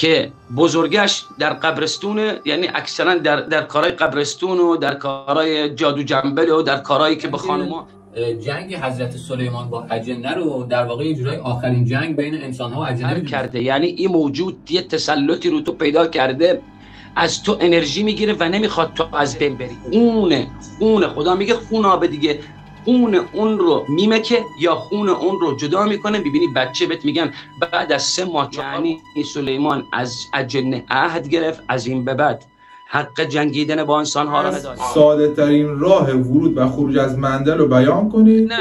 که بزرگش در قبرستون، یعنی اکثرا در کارهای قبرستون و در کارهای جادو جنبل و در کارهایی که به خانوما. جنگ حضرت سلیمان با اجنه رو در واقع یه جورای آخرین جنگ بین انسان ها و اجنه کرده. یعنی این موجود یه تسلطی رو تو پیدا کرده، از تو انرژی میگیره و نمیخواد تو از بین بری. خونه خدا میگه خون آب دیگه، خون اون رو میمکه یا خون اون رو جدا میکنه. ببینی بچه بهت میگن بعد از 3 ماه یعنی سلیمان از اجنه عهد گرفت، از این به بعد حق جنگیدن با انسان ها را نداره. ساده ترین راه ورود و خروج از منزل رو بیان کنید. نه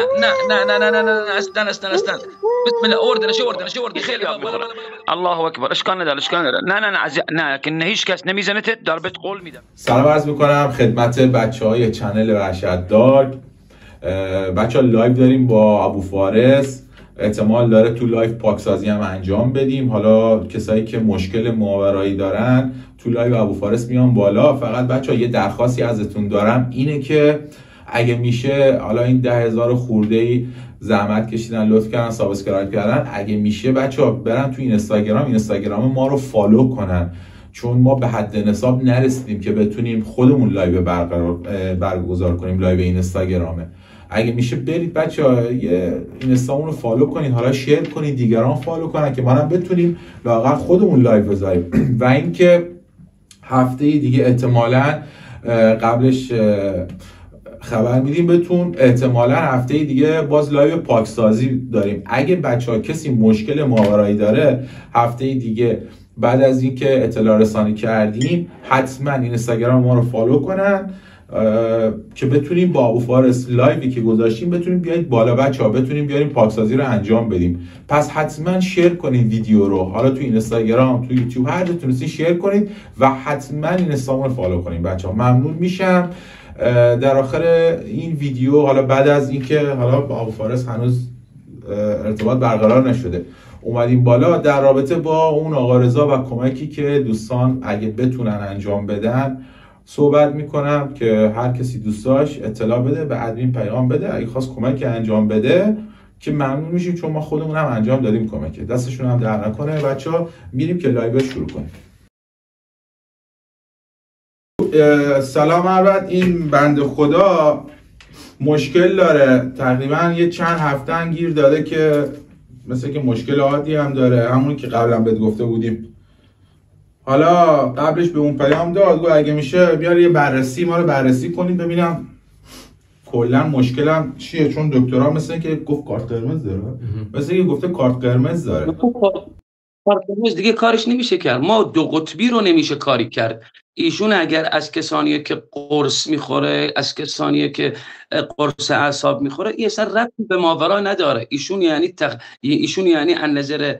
نه نه نه نه نه استن بسم الله اوردنش خیلی آب میخوره. الله اکبر. اشکال نداره نه که هیچ کس نمیزنه، داره بهت قول میدم. سلام عرض میکنم خدمت بچهای چنل وحشت دارک. بچه‌ها لایو داریم با ابوفارس، احتمال داره تو لایو پاکسازی هم انجام بدیم. حالا کسایی که مشکل ماورایی دارن تو لایو ابوفارس میان بالا. فقط بچه‌ها یه درخواستی ازتون دارم، اینه که اگه میشه، حالا این 10,000 خورده‌ای زحمت کشیدن، لطف کردن، سابسکرایب کردن، اگه میشه بچه‌ها برن تو اینستاگرام ما رو فالو کنن، چون ما به حد نصاب نرسیدیم که بتونیم خودمون لایو برگزار کنیم. لایو اینستاگرامه، اگه میشه برید بچه‌ها یه اینستامون رو فالو کنید، حالا شیر کنید، دیگران فالو کنن که ما هم بتونیم لااقل خودمون لایو بذاریم. و اینکه هفته دیگه احتمالاً قبلش خبر میدیم بهتون، احتمالاً هفته دیگه باز لایو پاکسازی داریم. اگه بچه‌ها کسی مشکل ماورایی داره، هفته دیگه بعد از اینکه اطلاع رسانی کردیم حتما اینستاگرام ما رو فالو کنن که بتونیم با ابوفارس لایوی که گذاشتیم بتونیم بیایید بالا بچه‌ها، بتونیم بیاریم پاکسازی رو انجام بدیم. پس حتما شیر کنید ویدیو رو، حالا تو اینستاگرام، تو یوتیوب، هر جا تونستین شیر کنید و حتما اینستامون رو فالو کنید بچه‌ها. ممنون میشم. در آخر این ویدیو، حالا بعد از اینکه حالا با ابوفارس هنوز ارتباط برقرار نشده، اومدیم بالا در رابطه با اون آقا رضا و کمکی که دوستان اگه بتونن انجام بدن صحبت میکنم که هر کسی دوست داشت اطلاع بده، به ادمین پیغام بده اگه خواست کمک انجام بده که ممنون میشیم، چون ما خودمون هم انجام دادیم کمک. دستشون هم در نکنه. بچه‌ها میریم که لایو شروع کنیم. سلام عربت. این بنده خدا مشکل داره، تقریبا یه چند هفته گیر داده که مثل که مشکل عادی هم داره، همونی که قبلا بهت گفته بودیم. حالا قبلش به اون پیام داد، گفت اگه میشه بیار یه بررسی ما رو بررسی کنید ببینم کلا مشکلم چیه، چون دکترها مثل که گفت کارت قرمز داره، مثل که گفته کارت قرمز داره. کارت قرمز دیگه کارش نمیشه کرد. ما 2 قطبی رو نمیشه کاری کرد. ایشون اگر از کسانیه که قرص میخوره، از کسانیه که قرص اعصاب میخوره، این اصلا ربطی به ماورا نداره. ایشون یعنی از نظر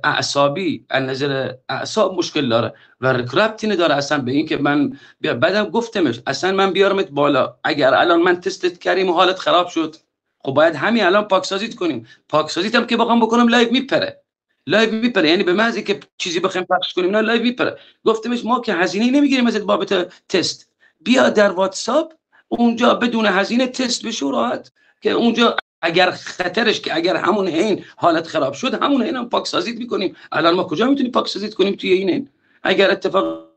اعصابی، از نظر اعصاب مشکل داره و ربطی نداره اصلا به این که من بعدم گفتمش اصلا من بیارمت بالا. اگر الان من تستت کردیم و حالت خراب شد، خب باید همین الان پاکسازیت کنیم. پاکسازیت هم که بخوام بکنم لایو میپره، یعنی به محض که چیزی بخوایم پخش کنیم نه لایو میپره. گفتمش ما که هزینه نمیگیریم ازت بابت تست، بیا در واتساپ اونجا بدون هزینه تست بشو راحت، که اونجا اگر خطرش که اگر همون حین حالت خراب شد همون حین هم پاکسازیت میکنیم. الان ما کجا میتونیم پاکسازیت کنیم توی این اگر اتفاق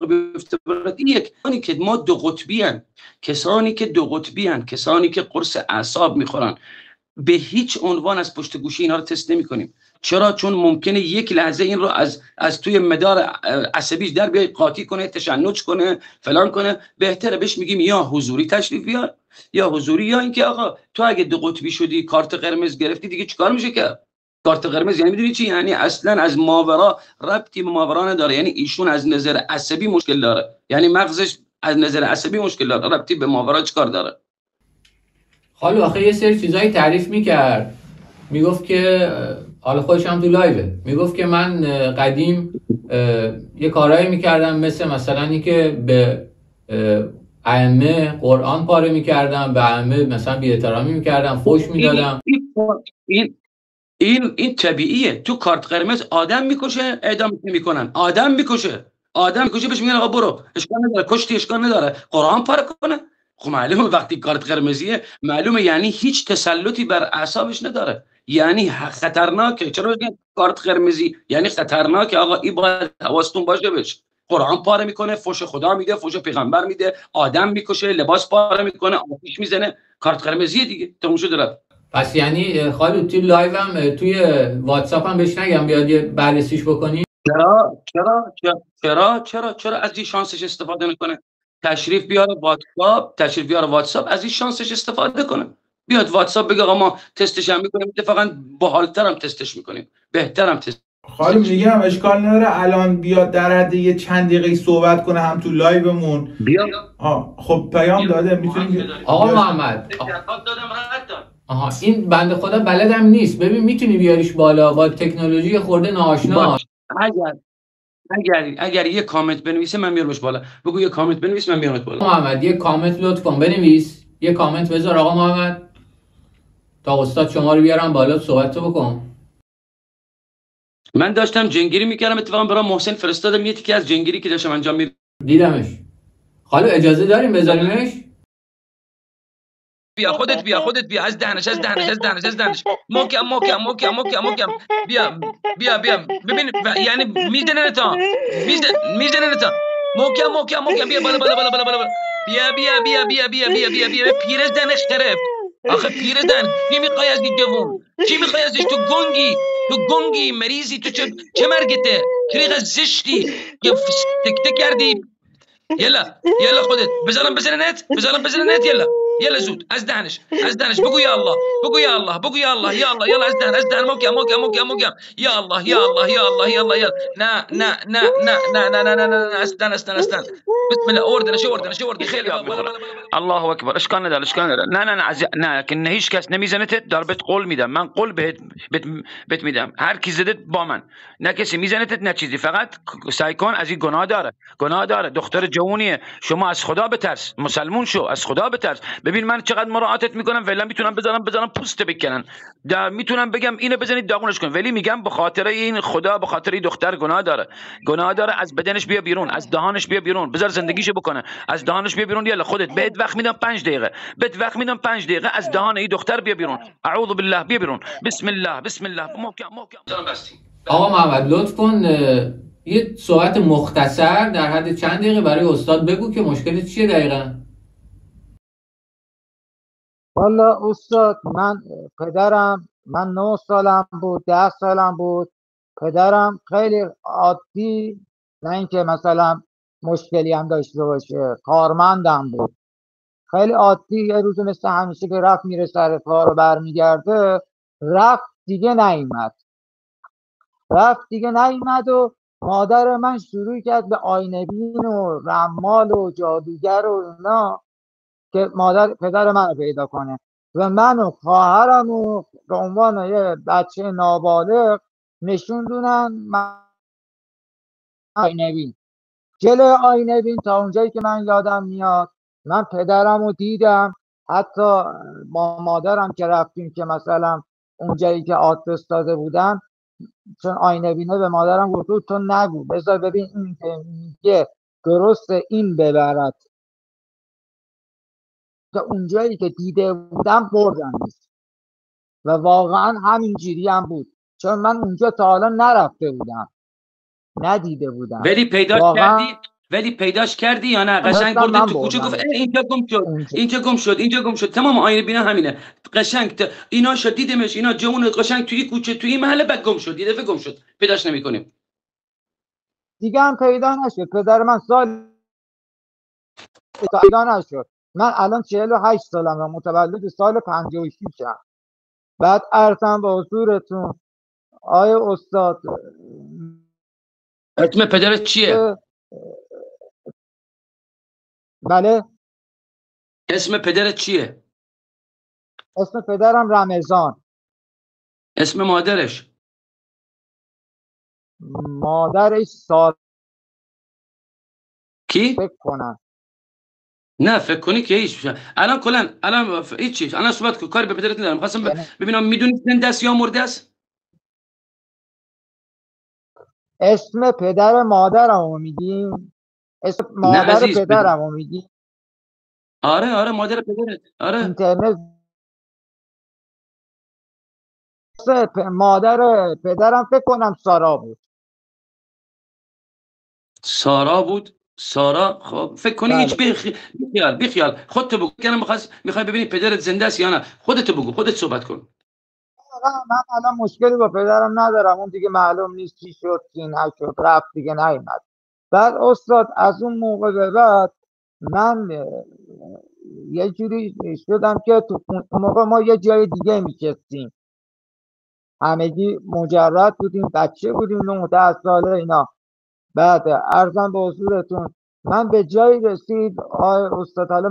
بیفته؟ یک کسانی که ما 2 قطبی ان، کسانی که قرص اعصاب میخورن، به هیچ عنوان از پشت گوشی اینا رو تست نمی‌کنیم. چرا؟ چون ممکنه یک لحظه این رو از توی مدار عصبیش در بیاد قاطی کنه، تشنج کنه، فلان کنه. بهتره بهش میگیم یا حضوری تشریف بیار، یا اینکه آقا تو اگه 2 قطبی شدی، کارت قرمز گرفتی، دیگه چیکار میشه کرد؟ کارت قرمز یعنی میدونی چی؟ یعنی اصلا از ماورا ربطی به ماورا نداره. یعنی ایشون از نظر عصبی مشکل داره، یعنی مغزش از نظر عصبی مشکل داره، ربطی به ماورا چیکار داره؟ حالا آخه یه سری چیزایی تعریف میکرد، میگفت که حالا خودش هم تو لایوه، میگفت که من قدیم یه کارهایی میکردم مثلا اینکه به ائمه قرآن پاره میکردم، به ائمه مثلا بی‌احترامی میکردم، فحش میدادم. این طبیعیه. تو کارت قرمز آدم میکشه، اعدام میکنن. آدم میکشه بهش میگن آقا برو، اشکال نداره، کشتی اشکال نداره، قرآن پاره کنه. خب معلومه وقتی کارت قرمزیه معلومه، یعنی هیچ تسلطی بر اعصابش نداره، یعنی خطرناکه. چرا میگن کارت قرمزی یعنی خطرناکه؟ آقا این باید حواستون باشه بهش. قرآن پاره میکنه، فوش خدا میده، فوش پیغمبر میده، آدم میکشه، لباس پاره میکنه، آتش میزنه، کارت قرمزیه دیگه، تموم شد. پس یعنی خالد توی لایو هم توی واتساپ هم بهش نگم بیاد یه بررسیش بکنی؟ چرا از این شانسش استفاده نکنه؟ تشریف بیاره واتساپ، از این شانسش استفاده کنه، بیاد واتساپ بگه آقا ما تستش هم میکنیم، اتفاقا باحال‌تر هم تستش میکنیم، بهتر هم تست. خانم میگم اشکال نداره الان بیاد در حد یه چند دقیقه صحبت کنه هم تو لایومون. خب پیام داده میتونیم. آقا محمد آها این بنده خدا بلدم نیست، ببین میتونی بیاریش بالا با تکنولوژی خورده ناآشنا. اگر یه کامنت بنویسه من میارمش بالا. بگو یه کامنت بنویس من میارمش بالا. محمد یه کامنت لطف کن بنویس، یه کامنت بذار آقا محمد تا استاد شما رو بیارم بالا صحبتو بکن. من داشتم جنگیری میکردم، اتفاقا برای محسن فرستادم یه تیکه از جنگیری که داشتم انجام میدادم. دیدمش. خالو اجازه داریم بذاریمش؟ بیا خودت بیا از دهنش محکم بیا ببین یعنی میزنه تا محکم بیا بالا بیا پیرز دنش طرف. آخه پیرزن چی میخوای از این جوون؟ چی میخوای ازش؟ تو گنگی مریضی، تو چه مرگته؟ چریغ زشتی که تک کردی. یلا خودت بذارم نت یلا زود از دهنش بگو یا الله یلا از دهن محکم یا الله یلا نه استن بسم الله اوردن خیلی الله اکبر. اشکال نداره نه که هیچ کس نمیزنتت، دار بهت قول میدم، من قول بهت میدم هر کی زدت با من، نه کسی میزنتت نه چیزی، فقط سعی کن از این گناه داره دختر جوونیه، شما از خدا بترس، مسلمون شو، از خدا بترس. ببین من چقدر مراعاتت میکنم، ولی میتونم بزنم پوست بکنن، میتونم بگم اینو بزنید داغونش کن، ولی میگم به خاطر این خدا، به خاطر این دختر گناه داره از بدنش بیا بیرون، از دهانش بیا بیرون، بذار زندگیشو بکنه، از دهانش بیا بیرون. یلا خودت بهت وقت میدم 5 دقیقه از دهان این دختر بیا بیرون. اعوذ بالله بیا بیرون. بسم الله محکم آقا محمد لطف کن یه صحبت مختصر در حد چند دقیقه برای استاد بگو که مشکلت چیه دقیقا. والا استاد من 9 سالم بود 10 سالم بود، پدرم خیلی عادی، نه اینکه مثلا مشکلی هم داشته باشه، کارمندم بود، خیلی عادی. یه روز مثل همیشه که رفت میره سر کار و برمیگرده، رفت دیگه نیومد و مادر من شروع کرد به آینه بین و رمال و جادوگر و اینا که پدر من رو پیدا کنه و من و خواهرم و به عنوان یه بچه نابالغ نشوندونن آینه بین. جلوی آینه بین تا اونجایی که من یادم میاد من پدرم رو دیدم، حتی با مادرم که رفتیم که مثلا اونجایی که آدرس داده بودن، چون آینه بینه به مادرم گفت تو نگو، بذار ببین این که میگه درسته این ببرد، که اونجایی که دیده بودم بردنش و واقعا همینجوری هم بود، چون من اونجا تا حالا نرفته بودم، ندیده بودم. ولی پیداش کردی یا نه؟ قشنگ بردی تو کوچه گفت اینجا گم شد تمام آینه بینا همینه قشنگ اینا شد دیدمش، اینا جمعون قشنگ توی کوچه توی محله بعد گم شد، یه دفعه گم شد پیداش نمی‌کنیم دیگه هم پیدا نشد. پدر من سال پیدا نشد. من الان 48 سالمه، متولد سال 56 ام. بعد عرضم به حضورتون آیا استاد اسم پدرت چیه؟ بله اسم پدرت چیه؟ اسم پدرم رمضان. اسم مادرش سال کی؟ فکر کنم. نه فکر کنی که الان هیچ الان صحبت کاری به پدرت ندارم، خواستم ببینم میدونی زنده است یا مرده است؟ اسم پدر مادرمو میگیم؟ اسم مادر پدرمو میگیم؟ آره مادر پدرت. آره اینترنت مادر پدرم فکر کنم سارا بود. سارا بود. سارا. خب فکر کنی بله. هیچ بیخیال خودت بگو. کنم میخوای ببینی پدرت زنده است یا نه؟ خودت بگو، خودت صحبت کن. من الان مشکلی با پدرم ندارم، اون دیگه معلوم نیست چی شد چی نشد، رفت دیگه نیومد. بعد استاد از اون موقع به بعد من یه جوری شدم که تو اون موقع ما یه جای دیگه میشستیم، همگی مجرد بودیم، بچه بودیم 9 ساله اینا. بعد عرضم به حضورتون من به جایی رسید آقای استاد، حالا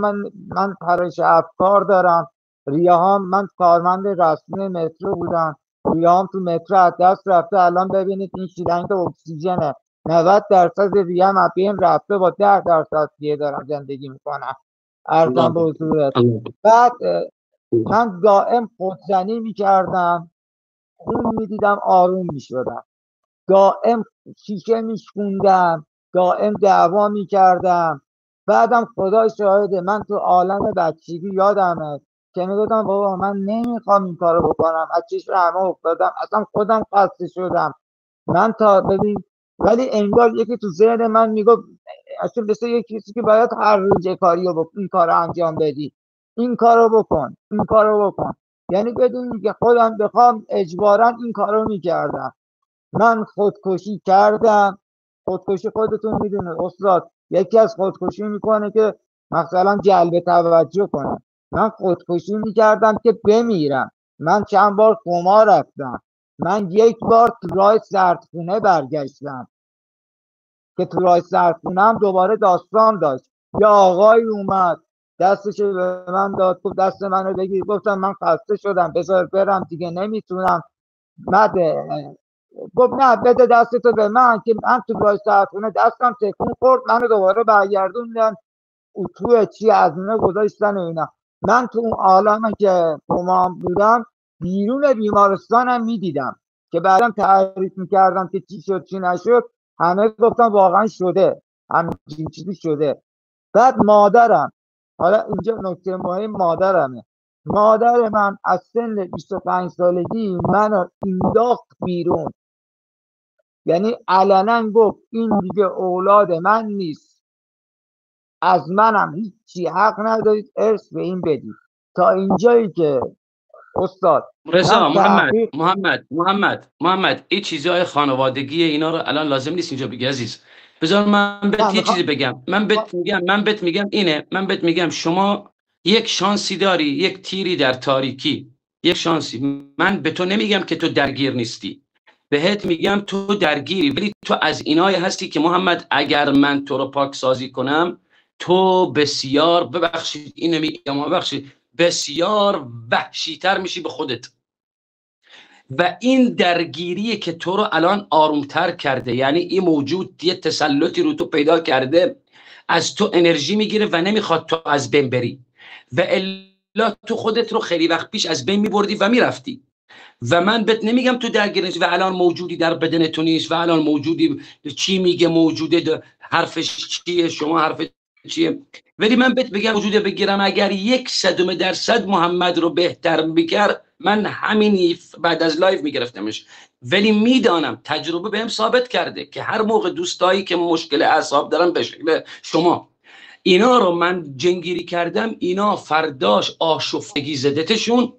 من پرش افکار دارم، ریهام، من کارمند رسمی مترو بودم، ریهام تو مترو از دست رفته. الان ببینید این شیلنگ اکسیژنه، 90% ریه‌ام از بین رفته، با 10% دیگه دارم زندگی میکنم. عرضم به حضورتون. بعد من دائم خودزنی میکردم، خون میدیدم، آروم میشدم، دائم شیشه میشکوندم، دائم دعوا میکردم. بعدم خدا شاهده من تو عالم بچگی یادمه که میگفتم بابا من نمیخوام این کارو بکنم، از چشم همه افتادم، اصلا خودم خسته شدم. من تا ببین، ولی انگار یکی تو ذهن من میگفت اصلا مثل یک کسی که باید هر روز کاریو بکن، این کارو انجام بدی، این کارو بکن، این کارو بکن. یعنی بدون که خودم بخوام اجبارا این کارو میکردم. من خودکشی کردم. خودکشی خودتون میدونه استاد، یکی از خودکشی میکنه که مثلا جلب توجه کنه. من خودکشی میکردم که بمیرم. من چند بار کما رفتم. من یک بار تو راه سردخونه برگشتم که تو راه سردخونه هم دوباره داستان داشت. یه آقای اومد دستش به من داد، گفت دست منو بگیر. گفتم من خسته شدم، بذار برم دیگه، نمیتونم. گفت نه بده دستتو به من، که من تو راه سردخونه دستم تکون خورد، منو دوباره برگردوندن اتو چی از اینا گذاشتن و اینا. من تو اون عالم که کمام بودم بیرون بیمارستانم میدیدم که بعدم تعریف میکردم که چی شد چی نشد، همه گفتم واقعا شده، همین چیزی شده. بعد مادرم، حالا اینجا نکته مهم مادرمه، مادر من از سن 25 سالگی منو انداخت بیرون. یعنی علنا گفت این دیگه اولاد من نیست، از منم هیچی حق ندارید ارث به این بدید. تا اینجایی که استاد رضا، من محمد این چیزهای خانوادگی اینا رو الان لازم نیست اینجا بگی عزیز. بذار من بهت یه چیزی بگم. من بهت میگم اینه، من بهت میگم شما یک شانسی داری، یک تیری در تاریکی، یک شانسی. من به تو نمیگم که تو درگیر نیستی، بهت میگم تو درگیری، ولی تو از اینای هستی که محمد اگر من تو رو پاک سازی کنم، تو بسیار، ببخشید اینو میگم، ببخشید، بسیار وحشی‌تر میشی به خودت. و این درگیریه که تو رو الان آرومتر کرده. یعنی این موجود یه تسلطی رو تو پیدا کرده، از تو انرژی میگیره و نمیخواد تو از بین بری، و الا تو خودت رو خیلی وقت پیش از بین میبردی و میرفتی. و من بهت نمیگم تو درگیر نیستی و الان موجودی در بدن تو نیست و الان موجودی چی میگه، موجوده حرفش چیه، شما حرف چیه. ولی من بهت بگم موجوده بگیرم اگر 100% محمد رو بهتر میکرد، من همین بعد از لایو میگرفتمش. ولی میدانم تجربه بهم ثابت کرده که هر موقع دوستایی که مشکل اعصاب دارن به شکل شما، اینا رو من جنگیری کردم، اینا فرداش آشفتگی زدتشون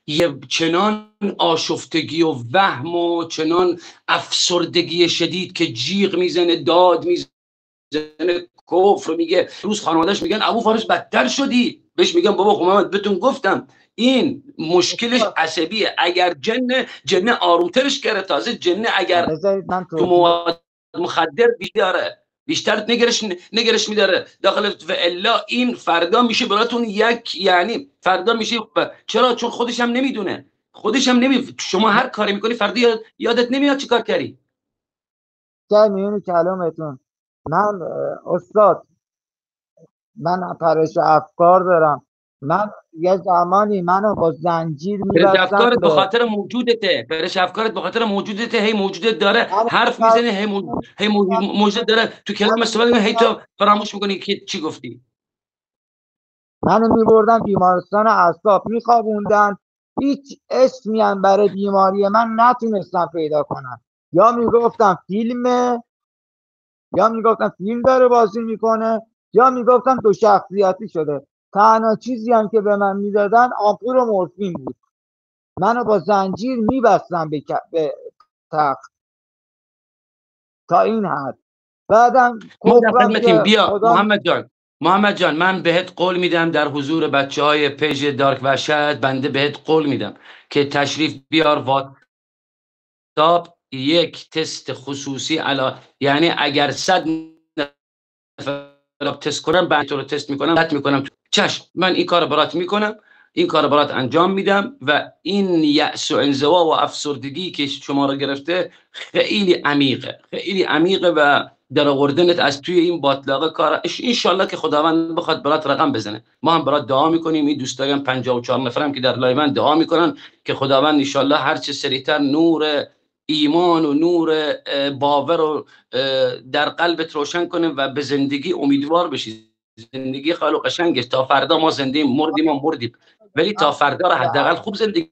یه چنان آشفتگی و وهم و چنان افسردگی شدید که جیغ میزنه، داد میزنه، کفر میگه. روز خانواده‌اش میگن ابو فارس بدتر شدی، بهش میگم بابا خب محمد بهتون گفتم این مشکلش عصبیه. اگر جن آرومترش کرده، تازه جن اگر تو مواد مخدر بیشتر نگرش میداره داخل، و الا این فردا میشه براتون یک، یعنی فردا میشه. چرا؟ چون خودش هم نمیدونه، شما هر کاری میکنی فردا یادت نمیاد چی کار کردی. میونی کلامتون. من استاد، من پرش افکار دارم. من یه زمانی منو با زنجیر می‌بستن. افکارت به خاطر موجودته، افکارت به خاطر موجودته، هی موجودت داره حرف میزنه، هی موجودت داره تو کلام استفاده میکنه، هی تو فراموش میکنی که چی گفتی. منو میبردن بیمارستان اعصاب میخوابوندن، هیچ اسمی هم برای بیماری من نتونستم پیدا کنم. یا میگفتم فیلمه، یا میگفتن فیلم داره بازی میکنه، یا میگفتن دو شخصیتی شده. تنها چیزی هم که به من میدادن آمپول و مورفین بود. منو با زنجیر میبستن به تخت تا این حد. بعدم ما در کفرم خدمتیم. که بیا خدا محمد جان من بهت قول میدم در حضور بچهای پیج دارک وحشت، بنده بهت قول میدم که تشریف بیار واتساپ، یک تست خصوصی یعنی اگر 100 نفر تست کنم بعد تو رو تست میکنم. چشم، من این کار برات میکنم، این کار برات انجام میدم. و این یأس و انزوا و افسردگی که شما رو گرفته خیلی عمیقه و در آوردنت از توی این باطلاقه کار ان شاءالله که خداوند بخواد برات رقم بزنه. ما هم برات دعا میکنیم. این دوستایم 54 نفرم که در لایو دعا میکنن که خداوند ان شاءالله هر چه سریعتر نور ایمان و نور باور رو در قلبت روشن کنه و به زندگی امیدوار بشی. زندگی خیلی قشنگه. تا فردا ما زنده مردیم، ولی تا فردا رو حداقل خوب زندگی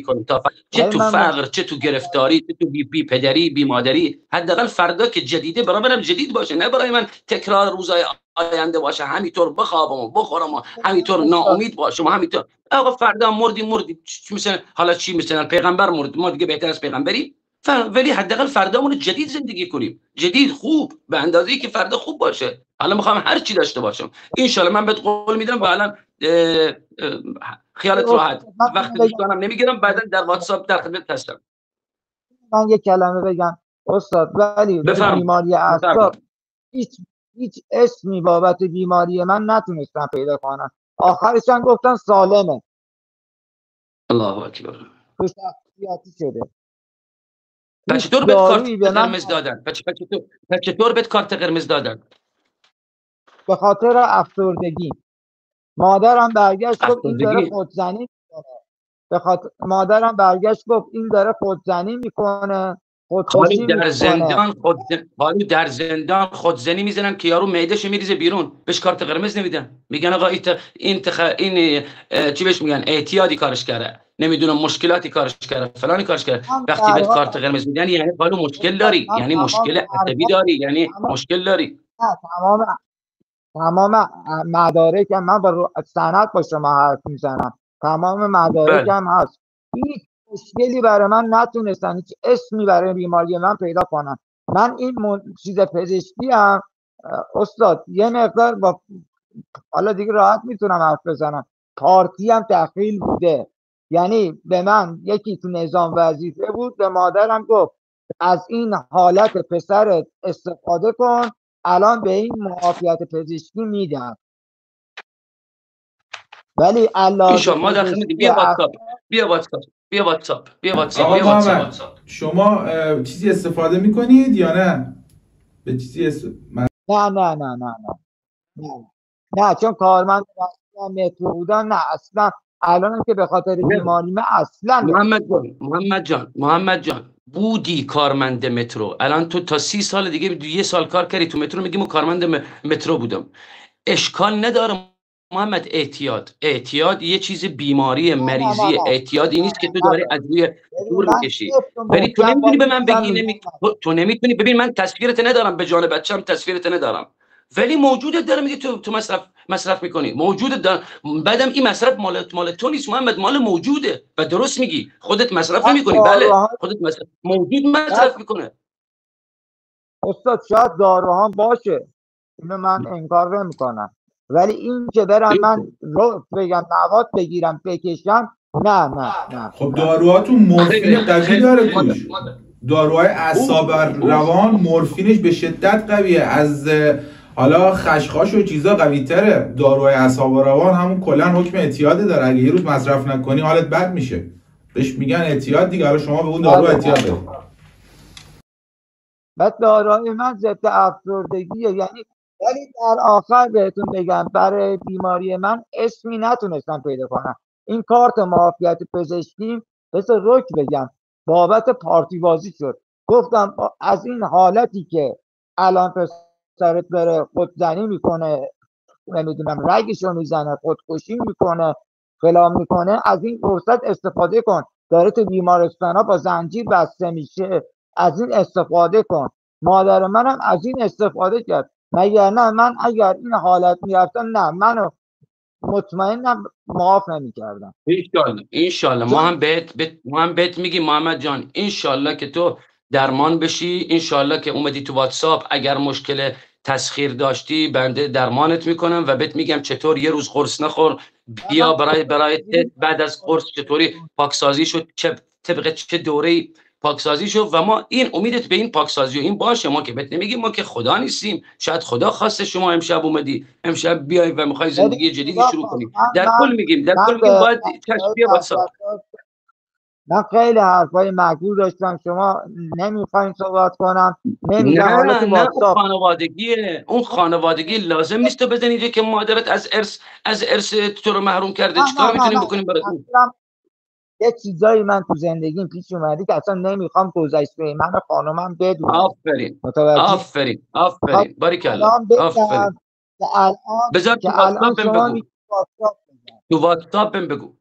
کنیم. تا فردا، چه تو فقر، چه تو گرفتاری، چه تو بی پدری، بی مادری، حداقل فردا که جدیده برای منم جدید باشه، نه برای من تکرار روزای آینده باشه. همینطور بخوابم و بخورم و همینطور ناامید باشم و همینطور آقا فردا مردیم. مثلا حالا چی، مثلا پیغمبر مرد، ما دیگه بهتر از پیغمبری؟ ولی حداقل فردامون جدید زندگی کنیم، جدید خوب، به اندازه‌ای که فردا خوب باشه. حالا میخوام هر چی داشته باشم ان شاء الله. من بهت قول میدم و الان خیالت راحت، وقت دوستانم نمیگیرم، بعدا در واتساپ در خدمت هستم. من یک کلمه بگم استاد، ولی بیماری اعصاب هیچ اسمی بابت بیماری من نتونستم پیدا کنم. آخرش هم گفتن سالمه. الله اکبر. تو شخصیتی شده. چطور بهت کارت قرمز دادن؟ چطور بهت کارت قرمز دادن؟ به خاطر افسردگی. مادرم برگشت گفت این داره خودزنی میکنه. مادرم برگشت گفت این داره خودزنی میکنه، خودکشی میکنه. حالی در زندان خودزنی میزنن که یارو معده‌ش میریزه بیرون، بهش کارت قرمز نمیدن. میگن آقا این چی بهش میگن، اعتیادی کارش کرده، نمیدونم مشکلاتی کارش کرده، فلانی کارش کرده. وقتی بهت کارت قرمز میدن یعنی حالو مشکل داری، یعنی مشکل عصبی داری، یعنی مشکل داری. تمام مدارکم، من با سند با شما حرف میزنم، تمام مدارکم هست. هیچ مشکلی برای من نتونستن هیچ اسمی برای بیماری من پیدا کنن. من این چیز پزشکی هم استاد یه مقدار با حالا دیگه راحت میتونم حرف بزنم، پارتی هم دخیل بوده. یعنی به من یکی تو نظام وظیفه بود، به مادرم گفت از این حالت پسرت استفاده کن، الان به این معافیت پزشکی میدن. ولی علاج ما در خدمت. بیا واتساپ. شما چیزی استفاده میکنید یا نه؟ به چیزی نه چون کارمند مترو بودن، نه اصلا. الان که به خاطر بیماری من اصلا. محمد جان بودی کارمند مترو، الان تو تا 30 سال دیگه 1 سال کار کردی تو مترو، میگی من کارمند مترو بودم. اشکال نداره محمد. اعتیاد یه چیز بیماری مریضی. اعتیادی نیست که تو داری از روی دور میکشی. ولی تو نمیتونی به من بگی تو نمیتونی. ببین من تصویرت ندارم، به جان بچه‌م تصویرت ندارم، ولی موجودت داره. میگه تو مصرف میکنی، موجودت داره. بعدم این مصرف مال تو نیست محمد، مال موجوده. و درست میگی، خودت مصرف نمیکنی. بله خودت موجود مصرف میکنه. استاد شاید داروها باشه، اینو من انکار نمیکنم، ولی این که برم من رو بگم مواد بگیرم بکشم، نه. خب داروهاتون مورفین قوی داره توش. داروهای اعصاب روان مورفینش به شدت قویه، از حالا خشخاش و چیزا قوی تره. داروهای اعصاب روان همون کلا حکم اعتیاد داره، اگه یه روز مصرف نکنی حالت بد میشه، بهش میگن اعتیاد دیگه. حالا شما به اون دارو اعتیاد دارید. بعد داروهای من ضد افسردگیه، یعنی ولی در آخر بهتون بگم برای بیماری من اسمی نتونستم پیدا کنم. این کارت معافیت پزشکی بذار رک بگم بابت پارتی بازی شد. گفتم از این حالتی که الان پسرت داره خودزنی میکنه، نمیدونم رگشو میزنه، خودکشی میکنه، فلان میکنه، از این فرصت استفاده کن. داره تو بیمارستان ها با زنجیر بسته میشه، از این استفاده کن. مادر منم از این استفاده کرد، مگر نه من اگر این حالت میرفتم نه منو مطمئنم معاف نمیکردم. انشالله ما هم بهت میگیم محمد جان، انشالله که تو درمان بشی، انشالله که اومدی تو واتساپ اگر مشکل تسخیر داشتی بنده درمانت میکنم و بهت میگم چطور یه روز قرص نخور، بیا برای تست بعد از قرص چطوری پاکسازی شد، چه طبق چه دوره‌ای پاکسازی شد و ما این امیدت به این پاکسازی و این باشه. ما که بهت نمیگیم، ما که خدا نیستیم، شاید خدا خواسته شما امشب اومدی، امشب بیای و میخوای زندگی جدیدی شروع کنی. در کل میگیم باید تشبیه واتساپ. من خیلی حرفای معقول داشتم، شما نمیخواین صحبت کنم، نمیگم حالا تو واتساپ. اون خانوادگی لازم نیست تو بزنید که مادرت از ارث تو رو محروم کرده. چیکار میتونیم بکنیم برای اون؟ یه چیزایی من تو زندگیم پیش اومدی که اصلا نمیخوام گذشته من و خانومم بدونم. آفرین باریکلا، آفرین. بذار تو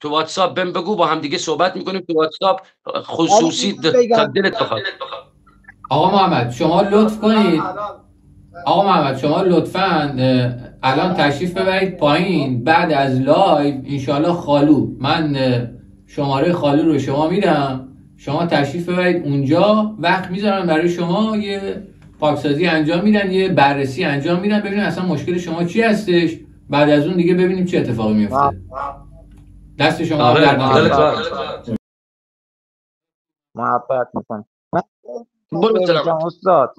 واتساپ بگو با هم دیگه صحبت میکنیم تو واتساپ خصوصی تا دلت بخواد. آقا محمد شما لطف کنید، آقا محمد شما لطفاً الان تشریف ببرید پایین بعد از لایو انشالله خالو، من شماره خالو رو شما میدم، شما تشریف ببرید اونجا، وقت میذارن برای شما، یه پاکسازی انجام میدن، یه بررسی انجام میدن، ببینیم اصلا مشکل شما چی هستش، بعد از اون دیگه ببینیم چه اتفاقی میفته. دست شما در محبت میکنم. برو استاد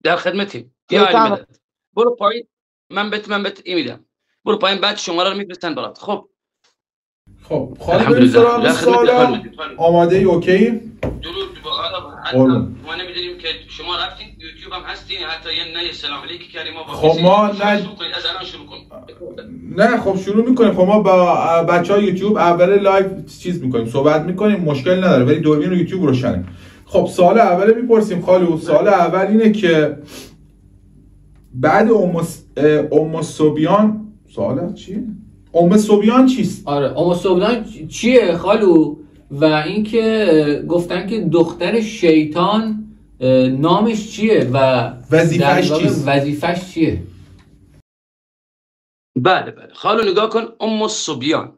در خدمتیم. یا علی مدد برو پایین، من بهت میدم، برو پایین بعد شماره رو میفرستن برات. خب خانم بریم سراغ سوال. آماده ای؟ اوکی؟ درود ما نمیدونیم که شما رفتین یوتیوب هم هستین، حتی یه سلام علیکی کردیم ما با خب ما از الان شروع کنیم. نه خب شروع میکنیم. خب ما با بچهای یوتیوب اول لایو چیز میکنیم، صحبت میکنیم، مشکل نداره، ولی دوربین یوتیوب روشنه. خب سوال اول میپرسیم خالو. سوال اول اینه که بعد ام صبیان، سوال چیه؟ ام صبیان چیست؟ آره ام صبیان چیه خالو؟ و اینکه گفتن که دختر شیطان نامش چیه و وظیفش چیه؟ بله خالو نگاه کن، ام صبیان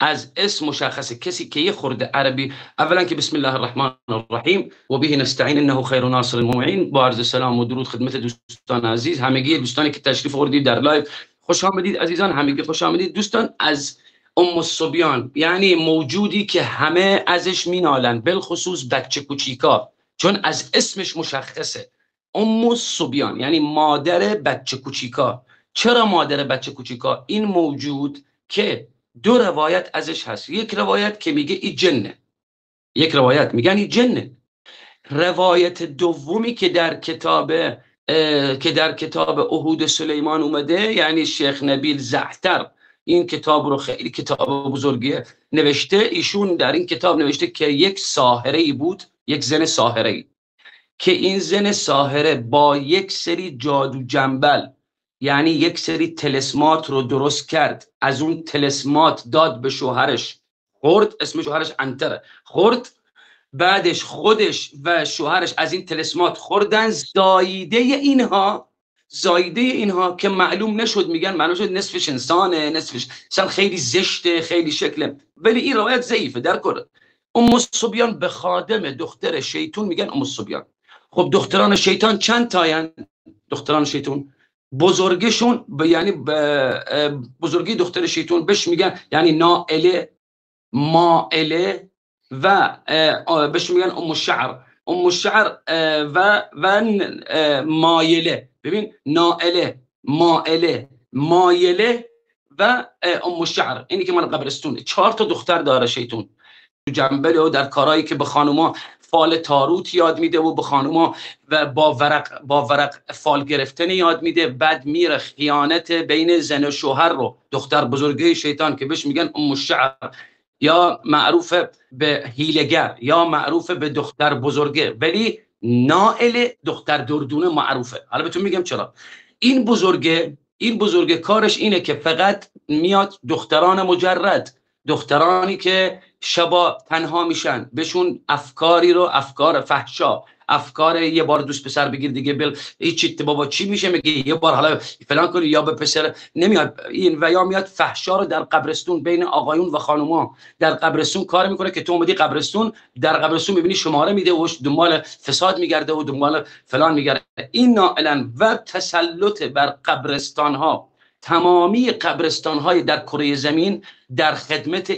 از اسم مشخصه، کسی که یه خورده عربی، اولا که بسم الله الرحمن الرحیم و به نستعین انه خیر ناصر المعین. با عرض سلام و درود خدمت دوستان عزیز، همگی دوستانی که تشریف آوردید در لایو خوش آمدید عزیزان، همگی خوش آمدید دوستان. از ام الصبیان یعنی موجودی که همه ازش مینالن، بالخصوص بچه کوچیکا، چون از اسمش مشخصه. ام الصبیان یعنی مادر بچه کوچیکا. چرا مادر بچه کوچیکا؟ این موجود که دو روایت ازش هست، یک روایت که میگه این جنه، یک روایت میگن این جنه. روایت دومی که در کتاب احود سلیمان اومده، یعنی شیخ نبیل زعتر این کتاب رو، خیلی کتاب بزرگیه، نوشته. ایشون در این کتاب نوشته که یک ساحره‌ای بود، یک زن ساحره‌ای، که این زن ساحره با یک سری جادو جنبل، یعنی یک سری تلسمات رو درست کرد، از اون تلسمات داد به شوهرش، خورد، اسم شوهرش انتره، خورد، بعدش خودش و شوهرش از این تلسمات خوردن، زایده اینها که معلوم نشد، میگن معلوم شد نصفش انسانه، نصفش اصلا خیلی زشته، خیلی شکله، ولی این روایت ضعیفه. در کل ام الصبیان به خادم دختر شیطون میگن ام الصبیان. خب دختران شیطان چند تاین؟ دختران شیطان بزرگشون یعنی بزرگی دختر شیطان بهش میگن یعنی نائله، مائله و بهش میگن ام الشعر و مایله. ببین نائله، مایله و ام الشعر، اینی که من قبرستونه. 4 تا دختر داره شیطان تو جنبل و در کارهایی که به خانوما فال تاروت یاد میده و به خانوما و با ورق فال گرفتن یاد میده. بعد میره خیانت بین زن و شوهر رو، دختر بزرگی شیطان که بهش میگن ام الشعر، یا معروف به هیلگر، یا معروف به دختر بزرگه، ولی نائل دختر دردونه معروفه. حالا بهتون میگم چرا. این بزرگه این بزرگ کارش اینه که فقط میاد دختران مجرد، دخترانی که شبا تنها میشن، بهشون افکاری رو، افکار فحشا، افکار یه بار دوست پسر بگیر دیگه هیچ بابا چی میشه، میگه یه بار حالا فلان کنی، یا به پسر نمیاد این، و یا میاد فحشا رو در قبرستون بین آقایون و خانوما در قبرستون کار میکنه که تو اومدی قبرستون، در قبرستون میبینی شماره میده و دنبال فساد میگرده و دنبال فلان میگرده. این نائلا و تسلط بر قبرستان ها، تمامی قبرستان های در کره زمین در خدمت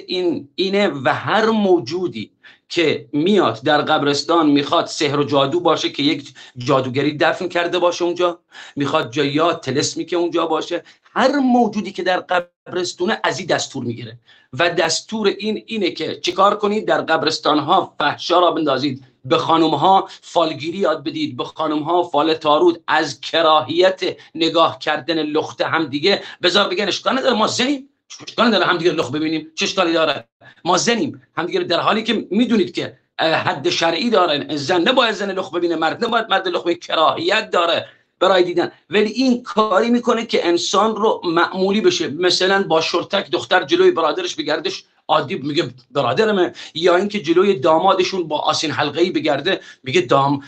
اینه و هر موجودی که میاد در قبرستان میخواد سحر و جادو باشه که یک جادوگری دفن کرده باشه اونجا، میخواد یا طلسمی که اونجا باشه، هر موجودی که در قبرستونه از این دستور میگیره و دستور اینه که چیکار کنید؟ در قبرستان ها فحشا را بندازید، به خانم ها فالگیری یاد بدید، به خانم ها فال تارود، از کراهیت نگاه کردن لخت هم دیگه بذار بگن اشکال نداره ما زنیم، اشکال نداره هم دیگه لخت ببینیم، چه اشکالی داره؟ ما زنیم هم دیگه، در حالی که میدونید که حد شرعی داره، زن نباید زن لخت ببینه، مرد نباید مرد لخت ببینه، کراهیت داره برای دیدن. ولی این کاری میکنه که انسان رو معمولی بشه. مثلا با شورتک دختر جلوی برادرش بگردش عادی میگه برادرمه، یا اینکه جلوی دامادشون با آسین حلقه‌ای بگرده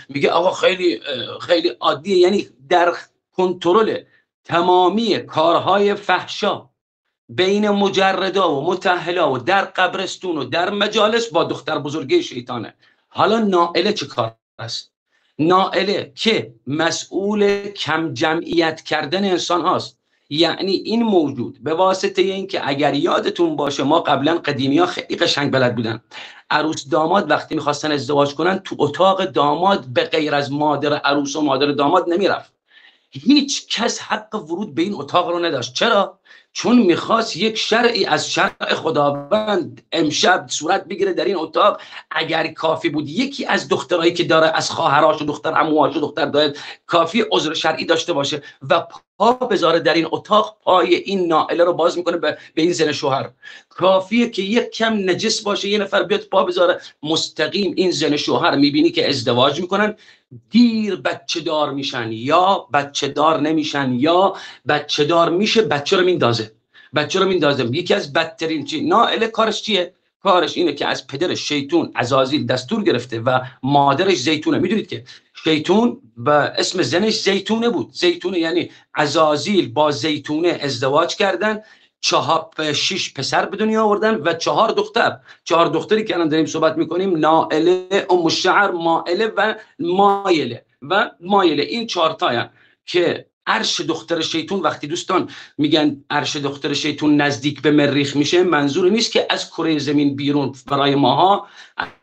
میگه آقا خیلی خیلی عادیه. یعنی در کنترل تمامی کارهای فحشا بین مجردا و متأهلا و در قبرستون و در مجالس با دختر بزرگی شیطانه. حالا نائله چه کار است؟ نائله که مسئول کم جمعیت کردن انسان هاست. یعنی این موجود به واسطه اینکه اگر یادتون باشه ما قبلا قدیمی ها خیلی قشنگ بلد بودن، عروس داماد وقتی میخواستن ازدواج کنن تو اتاق داماد به غیر از مادر عروس و مادر داماد نمیرفت. هیچ کس حق ورود به این اتاق رو نداشت. چرا؟ چون میخواست یک شرعی از شرع خداوند امشب صورت بگیره در این اتاق. اگر کافی بود یکی از دخترایی که داره، از خواهراش و دختر عموهاش و دختر داره، کافی عذر شرعی داشته باشه و پا بذاره در این اتاق، پای این نائله رو باز میکنه به این زن شوهر. کافیه که یک کم نجس باشه، یه نفر بیاد پا بذاره، مستقیم این زن شوهر میبینی که ازدواج میکنن، دیر بچه دار میشن یا بچه دار نمیشن، یا بچه دار میشه بچه رو میندازه. یکی از بدترین چی نائله کارش چیه؟ کارش اینه که از پدر شیطون عزازیل دستور گرفته و مادرش زیتونه. میدونید که شیطون و اسم زنش زیتونه بود. زیتونه یعنی عزازیل با زیتونه ازدواج کردن، 6 پسر به دنیا آوردن و 4 دختر. 4 دختری که الان داریم صحبت میکنیم، نائله، ام الشعر، مائله و مایله. این 4 تاین که عرش دختر شیطون. وقتی دوستان میگن عرش دختر شیطون نزدیک به مریخ میشه، منظور نیست که از کره زمین بیرون، برای ماها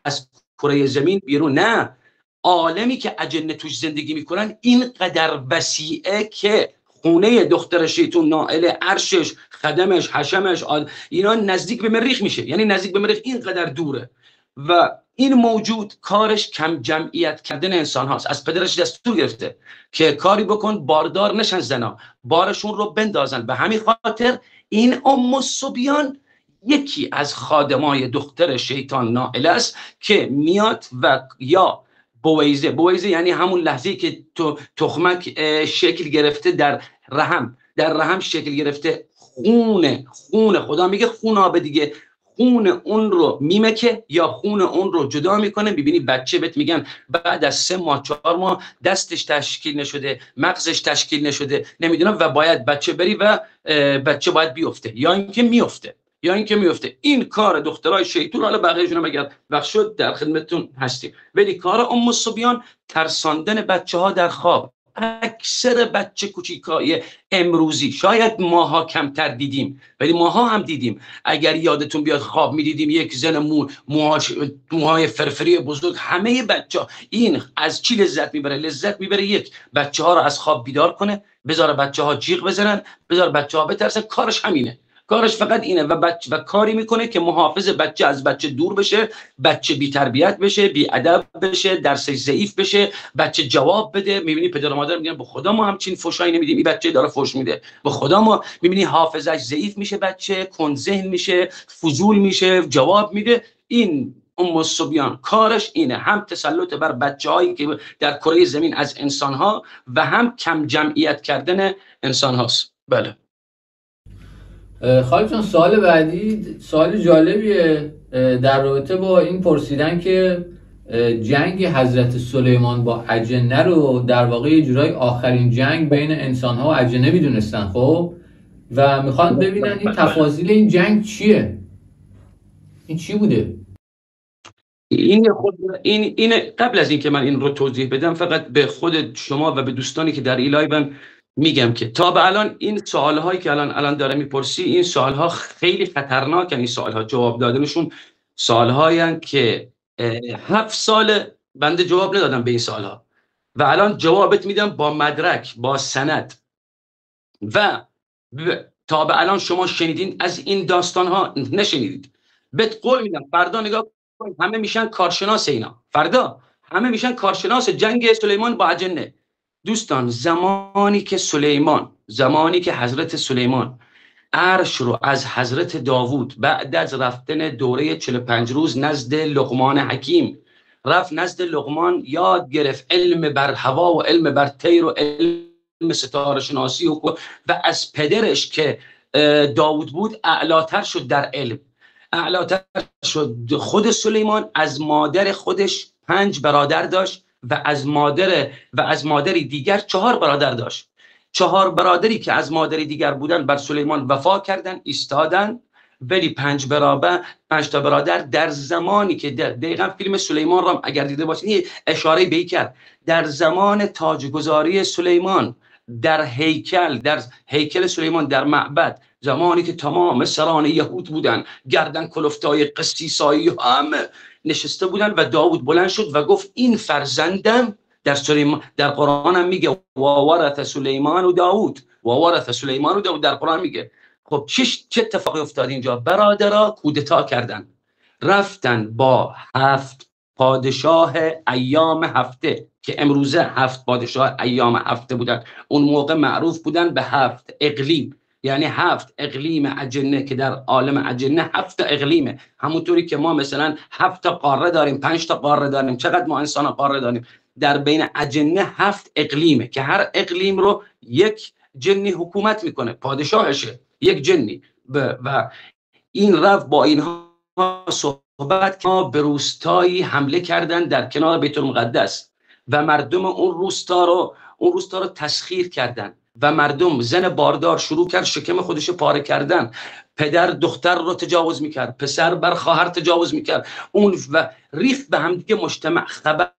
از کره زمین بیرون، نه، عالمی که اجنه توش زندگی میکنن اینقدر وسیعه که خونه دختر شیطون، نائله، عرشش، خدمش، حشمش، اینا نزدیک به مریخ میشه. یعنی نزدیک به مریخ اینقدر دوره. و این موجود کارش کم جمعیت کردن انسان هاست. از پدرش دستور گرفته که کاری بکن باردار نشن زنا، بارشون رو بندازن. به همین خاطر این ام الصبیان یکی از خادمای دختر شیطان نائله است که میاد و یا بویزه یعنی همون لحظه‌ای که تخمک شکل گرفته در رحم شکل گرفته، خون خدا میگه خون آب دیگه، خون اون رو میمکه یا خون اون رو جدا میکنه. ببینی بچه بهت میگن بعد از 3 ماه 4 ماه دستش تشکیل نشده، مغزش تشکیل نشده، نمیدونم، و باید بچه بری و بچه باید بیفته یا اینکه میفته. این کار دخترای شیطون. حالا بقیه‌شون هم اگر وقت شد در خدمتتون هستیم. ولی کار ام الصبیان ترساندن بچه‌ها در خواب. اکثر بچه کوچیکای امروزی، شاید ماها کمتر دیدیم ولی ماها هم دیدیم. اگر یادتون بیاد خواب میدیدیم یک زن موهای فرفری بزرگ. همه بچه‌ها این از چی لذت میبره؟ یک، بچه‌ها رو از خواب بیدار کنه، بذاره بچه‌ها جیغ بزنن، بذاره بچه‌ها بترسن. کارش همینه، کارش فقط اینه. و کاری میکنه که محافظ بچه از بچه دور بشه، بچه بی تربیت بشه، بی ادب بشه، درسش ضعیف بشه، بچه جواب بده. میبینی پدر و مادر میگن به خدا ما همچین فحشایی نمیدیم، این بچه داره فحش میده، به خدا ما. میبینی حافظش ضعیف میشه، بچه کند ذهن میشه، فضول میشه، جواب میده. این ام الصبیان کارش اینه، هم تسلط بر بچه‌هایی که در کره زمین از انسان‌ها و هم کم جمعیت کردن انسان هاست. بله. خالد جان، سوال بعدی سوال جالبیه در رابطه با این پرسیدن که جنگ حضرت سلیمان با اجنه رو در واقع یه جورای آخرین جنگ بین انسان‌ها و اجنه میدونستن، خب، و میخوان ببینن این تفاصیل این جنگ چیه، این چی بوده. این قبل از اینکه من این رو توضیح بدم، فقط به خود شما و به دوستانی که در این لایو میگم که تا به الان این سوالهایی که الان داره میپرسی، این سوالها خیلی خطرناکن. این سوالها جواب دادنشون سوالهایی که 7 سال بنده جواب ندادم به این سوالها و الان جوابت میدم با مدرک، با سند. و تا به الان شما شنیدین از این داستانها؟ نشنیدید. بهت قول میدم فردا نگاه کنید، همه میشن کارشناس اینا. فردا همه میشن کارشناس جنگ سلیمان با اجنه. دوستان، زمانی که حضرت سلیمان عرش رو از حضرت داوود بعد از رفتن دوره 45 روز نزد لقمان حکیم رفت، نزد لقمان یاد گرفت علم بر هوا و علم بر طیر و علم ستاره شناسی و از پدرش که داوود بود اعلاتر شد در علم، اعلاتر شد. خود سلیمان از مادر خودش 5 برادر داشت و از مادری دیگر 4 برادر داشت. 4 برادری که از مادری دیگر بودن بر سلیمان وفا کردن، ایستادن، ولی 5 تا برادر در زمانی که دقیقا فیلم سلیمان را اگر دیده باشید اشاره به کرد، در زمان تاجگذاری سلیمان در هیکل سلیمان در معبد، زمانی که تمام سران یهود بودن، گردن کلفتای قسیسایی همه نشسته بودن و داوود بلند شد و گفت این فرزندم، در قرآن هم میگه وورث سلیمان و داوود، در قرآن میگه. خب چه اتفاقی افتاد اینجا؟ برادرها کودتا کردن، رفتن با 7 پادشاه ایام هفته که امروزه 7 پادشاه ایام هفته بودن، اون موقع معروف بودن به 7 اقلیم، یعنی 7 اقلیم اجنه که در عالم اجنه 7 اقلیمه. همونطوری که ما مثلا 7 تا قاره داریم، 5 تا قاره داریم، چقدر ما انسان قاره داریم، در بین اجنه 7 اقلیمه که هر اقلیم رو یک جنی حکومت میکنه، پادشاهشه یک جنی. و این رفت با اینها صحبت که ما به روستایی حمله کردن در کنار بیت المقدس و مردم اون روستا رو تسخیر کردن و مردم، زن باردار شروع کرد شکم خودش پاره کردن، پدر دختر رو تجاوز میکرد، پسر بر خواهر تجاوز میکرد، اون و ریخت به هم دیگه مجتمع. خبر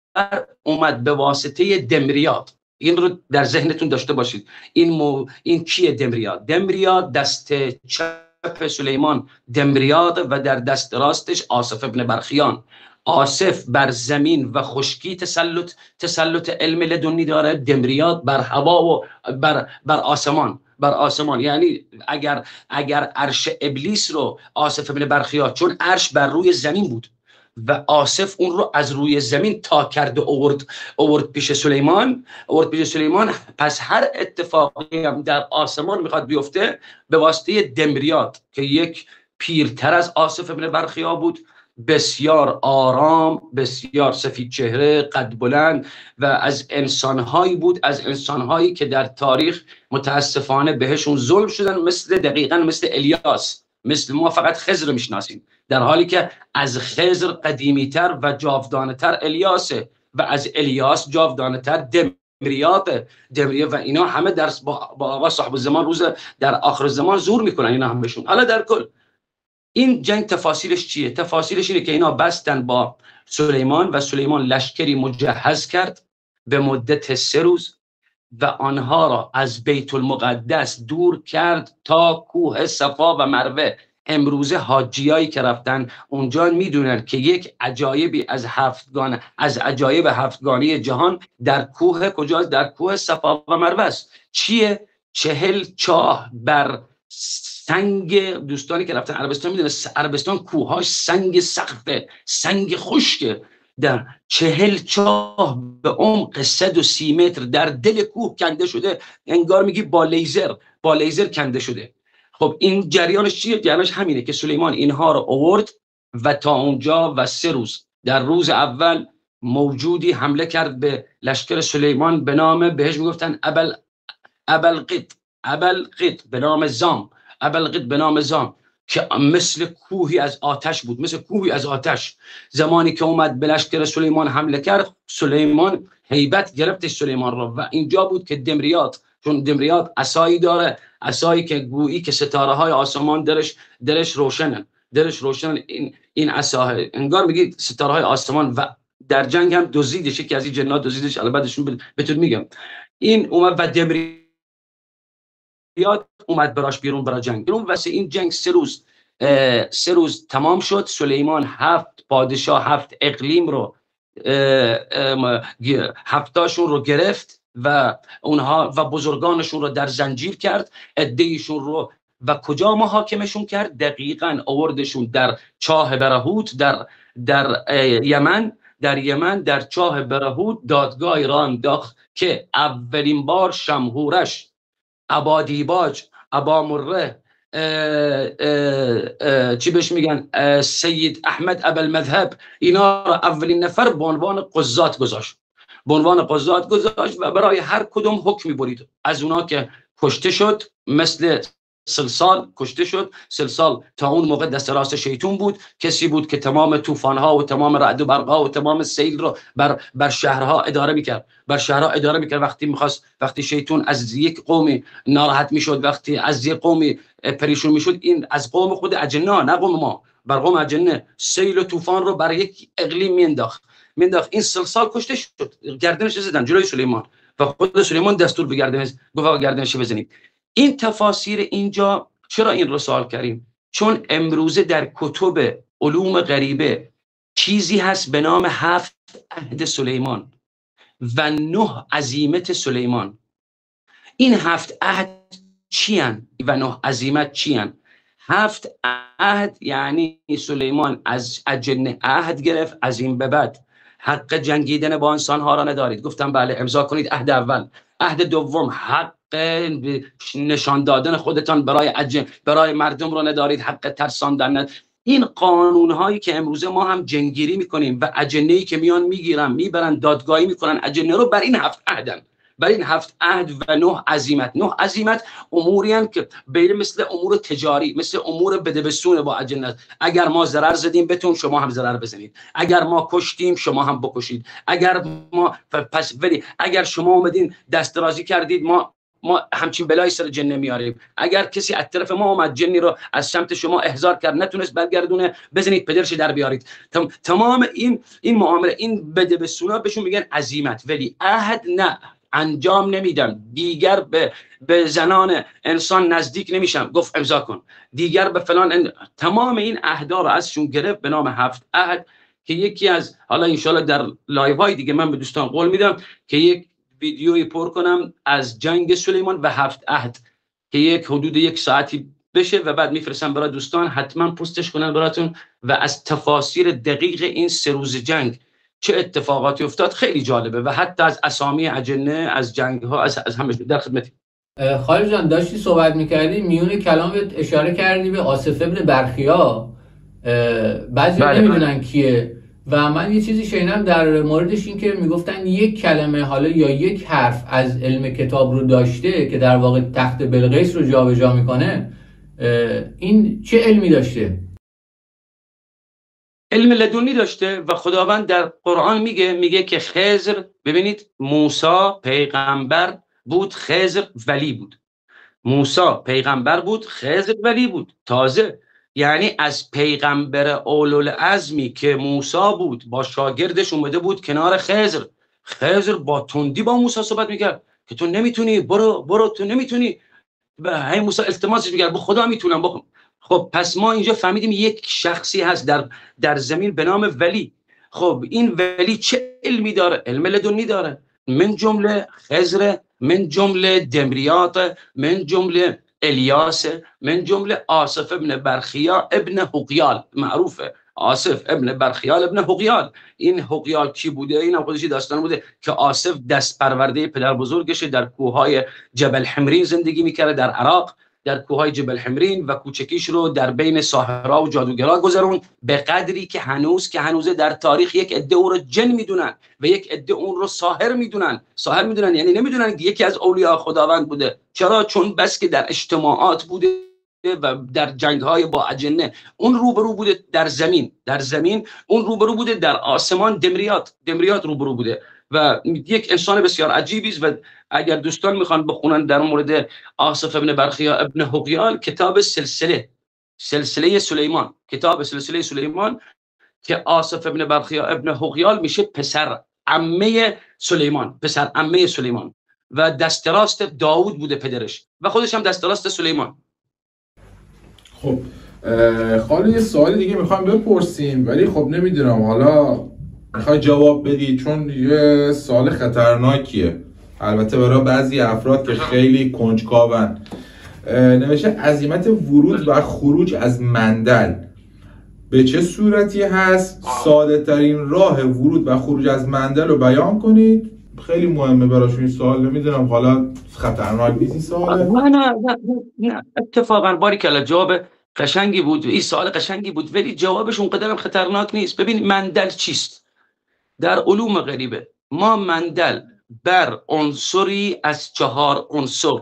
اومد به واسطه دمریات، این رو در ذهنتون داشته باشید. این کیه دمریات؟ دمریات دست چپ سلیمان دمریات و در دست راستش آصف ابن برخیان. آصف بر زمین و خشکی تسلط علم لدنی داره، دمریات بر هوا و بر آسمان. یعنی اگر عرش ابلیس رو آصف ابن برخیان، چون عرش بر روی زمین بود و آصف اون رو از روی زمین تا کرد و آورد پیش سلیمان، پس هر اتفاقی هم در آسمان میخواد بیفته به واسطه دمریات که یک پیرتر از آصف ابن برخیا بود، بسیار آرام، بسیار سفید چهره، قد بلند و از انسانهایی که در تاریخ متاسفانه بهشون ظلم شدن، دقیقاً مثل الیاس، مثل ما فقط خضر میشناسیم، در حالی که از خضر قدیمیتر و جاودانه‌تر الیاسه و از الیاس جاودانه‌تر دمریات و اینا همه با آقا صاحب الزمان روز در آخر زمان زور میکنن اینا هم بهشون. حالا در کل این جنگ تفاصیلش چیه؟ تفاصیلش اینه که اینا بستن با سلیمان و سلیمان لشکری مجهز کرد به مدت 3 روز و آنها را از بیت المقدس دور کرد تا کوه صفا و مروه. امروزه حاجیایی که رفتن اونجا میدونن که یک عجایبی از عجایب 7گانه جهان در کوه کجاست؟ در کوه صفا و مروه است. چیه؟ 40 چاه بر سنگ. دوستانی که رفتن عربستان میدونن عربستان کوهاش سنگ سخته، سنگ خشکه. در 40 چاه به عمق 130 متر در دل کوه کنده شده، انگار میگی با لیزر کنده شده. خب این جریانش چیه؟ جریانش همینه که سلیمان اینها رو آورد و تا اونجا و 3 روز، در روز اول موجودی حمله کرد به لشکر سلیمان به نام، بهش میگفتن ابلقیط. ابلقیت به نام زام، ابلقیت به نام زام که مثل کوهی از آتش بود، مثل کوهی از آتش. زمانی که اومد به لشکر سلیمان حمله کرد، سلیمان هیبت گرفتش سلیمان را و اینجا بود که دمریات، چون دمریات عصایی داره، عصایی که گویی که ستاره های آسمان درش روشنن، درش روشنن. این عصا انگار میگید ستاره های آسمان و در جنگ هم دزدیدش، یکی از این جنات دزدیدش، البتهشون بهتون میگم. این اومد و دمریات اومد براش بیرون برای جنگ. بیرون واسه این جنگ 3 روز تمام شد. سلیمان 7 پادشاه 7 اقلیم رو 7تاشون رو گرفت و اونها و بزرگانشون رو در زنجیر کرد، عده‌ایشون رو و کجا محاکمشون کرد؟ دقیقاً آوردشون در چاه برهوت در یمن، در چاه برهوت دادگاه را انداخت که اولین بار شمهورش، ابا دیباج، ابا مره، چی بهش میگن، سید احمد ابو المذهب، اینا را اولین نفر به عنوان قضات گذاشت، و برای هر کدوم حکمی برید. از اونا که کشته شد مثل سلسال کشته شد. سلسال تا اون موقع دست راست شیطون بود، کسی بود که تمام طوفان‌ها و تمام رعد و برق‌ها و تمام سیل رو بر شهرها اداره می‌کرد. وقتی شیطون از یک قومی ناراحت می‌شد، وقتی از یک قومی پریشون می‌شد، این از قوم خود اجنه، نه قوم ما، بر قوم اجنه سیل و طوفان رو بر یک اقلیم مینداخت. این سلسال کشته شد، گردنش زدن جلوی سلیمان و خود سلیمان دستور به گردنش بزنید. این تفاسیر اینجا چرا این رو سوال کردیم؟ چون امروزه در کتب علوم غریبه چیزی هست به نام 7 عهد سلیمان و 9 عزیمت سلیمان. این 7 عهد چی هن و 9 عزیمت چی هن؟ 7 عهد یعنی سلیمان از اجنه عهد گرفت، از این به بعد حق جنگیدن با انسانها را ندارید. گفتم بله، امضا کنید عهد اول. عهد دوم حق نشان دادن خودتان برای مردم را ندارید، حق ترساندن. این قانون هایی که امروزه ما هم جنگیری میکنیم و اجنه‌ای که میان میگیرن میبرن دادگاهی میکنن اجنه رو، بر این 7 عهدن، بر این 7 عهد و 9 عزیمت. 9 عزیمت اموری هستند که بین مثل امور تجاری، مثل امور بدبستون با اجنه. اگر ما ضرر زدیم بتون شما هم ضرر بزنید، اگر ما کشتیم شما هم بکشید، اگر شما اومدین دست درازی کردید ما همچین بلای سر جن میاریم. اگر کسی از طرف ما اومد جنی رو از سمت شما احضار کرد نتونست برگردونه، بزنید پدرش در بیارید. تمام این معامله، این بدبستونا بهشون میگن عزیمت. ولی عهد نه، انجام نمیدم. دیگر به زنان انسان نزدیک نمیشم، گفت امضا کن. دیگر به فلان تمام این عهدا رو ازشون گرفت به نام 7 عهد که یکی از، حالا انشالله در لایوهای دیگه من به دوستان قول میدم که یک ویدیویی پر کنم از جنگ سلیمان و 7 عهد که حدود 1 ساعتی بشه و بعد میفرستم برای دوستان، حتما پستش کنن براتون، و از تفاسیر دقیق این 3 روز جنگ چه اتفاقاتی افتاد خیلی جالبه، و حتی از اسامی اجنه، از جنگ ها، از همه در خدمتی. خالد جان داشتی صحبت میکردی، میون کلامت اشاره کردی به آصف ابن برخیا. بعضی نمیدونن کیه و من یه چیزی شنیدم در موردش، این که میگفتن یک کلمه حالا یا یک حرف از علم کتاب رو داشته که در واقع تخت بلقیس رو جابجا میکنه. این چه علمی داشته؟ علم لدنی داشته و خداوند در قرآن میگه که خضر، ببینید موسی پیغمبر بود، خضر ولی بود. موسی پیغمبر بود، خضر ولی بود. تازه یعنی از پیغمبر اولوالعزمی که موسی بود با شاگردش اومده بود کنار خضر. خضر با تندی با موسی صحبت میکرد که تو نمیتونی، برو تو نمیتونی. هی موسی التماسش میکرد، خدا میتونم بخون. خب پس ما اینجا فهمیدیم یک شخصی هست در زمین به نام ولی. خب این ولی چه علمی داره؟ علم لدنی داره، من جمله خضر، من جمله دمریات، من جمله الیاس، من جمله آصف ابن برخیا ابن حقیال. معروفه آصف ابن برخیال ابن حقیال. این حقیال کی بوده؟ این هم خودشی داستان بوده که آصف دست پرورده پدر بزرگشه، در کوههای جبل حمرین زندگی میکرده در عراق در کوههای جبل حمرین و کوچکیش رو در بین ساحرها و جادوگرا گذرون، به قدری که هنوز در تاریخ یک عده او رو جن میدونن و یک عده اون رو ساحر میدونن. یعنی نمیدونن که یکی از اولیاء خداوند بوده. چرا؟ چون بس که در اجتماعات بوده و در جنگ‌های با اجنه. اون روبرو بوده در زمین، اون روبرو بوده در آسمان، دمریات روبرو بوده و یک انسان بسیار عجیبی است. و اگر دوستان میخوان بخونن در مورد آصف ابن برخیا ابن حقیال، کتاب سلسله سلیمان که آصف ابن برخیا ابن حقیال میشه پسر عمه سلیمان و دست راست داوود بوده پدرش و خودش هم دست راست سلیمان. خب خاله یه سوال دیگه میخوام بپرسیم، ولی خب نمیدونم حالا میخوای جواب بدی چون یه سوال خطرناکیه، البته برای بعضی افراد که خیلی کنجکاون. نوشته عزیمت ورود و خروج از مندل به چه صورتی هست؟ ساده ترین راه ورود و خروج از مندل رو بیان کنید. خیلی مهمه براشون این سوال. نمیدونم حالا خطرناک نیست این سواله؟ نه اتفاقا باریکلا جواب قشنگی بود، این سوال قشنگی بود، ولی جوابش اونقدرم خطرناک نیست. ببین مندل چیست؟ در علوم غریبه ما مندل بر عنصری از 4 عنصر،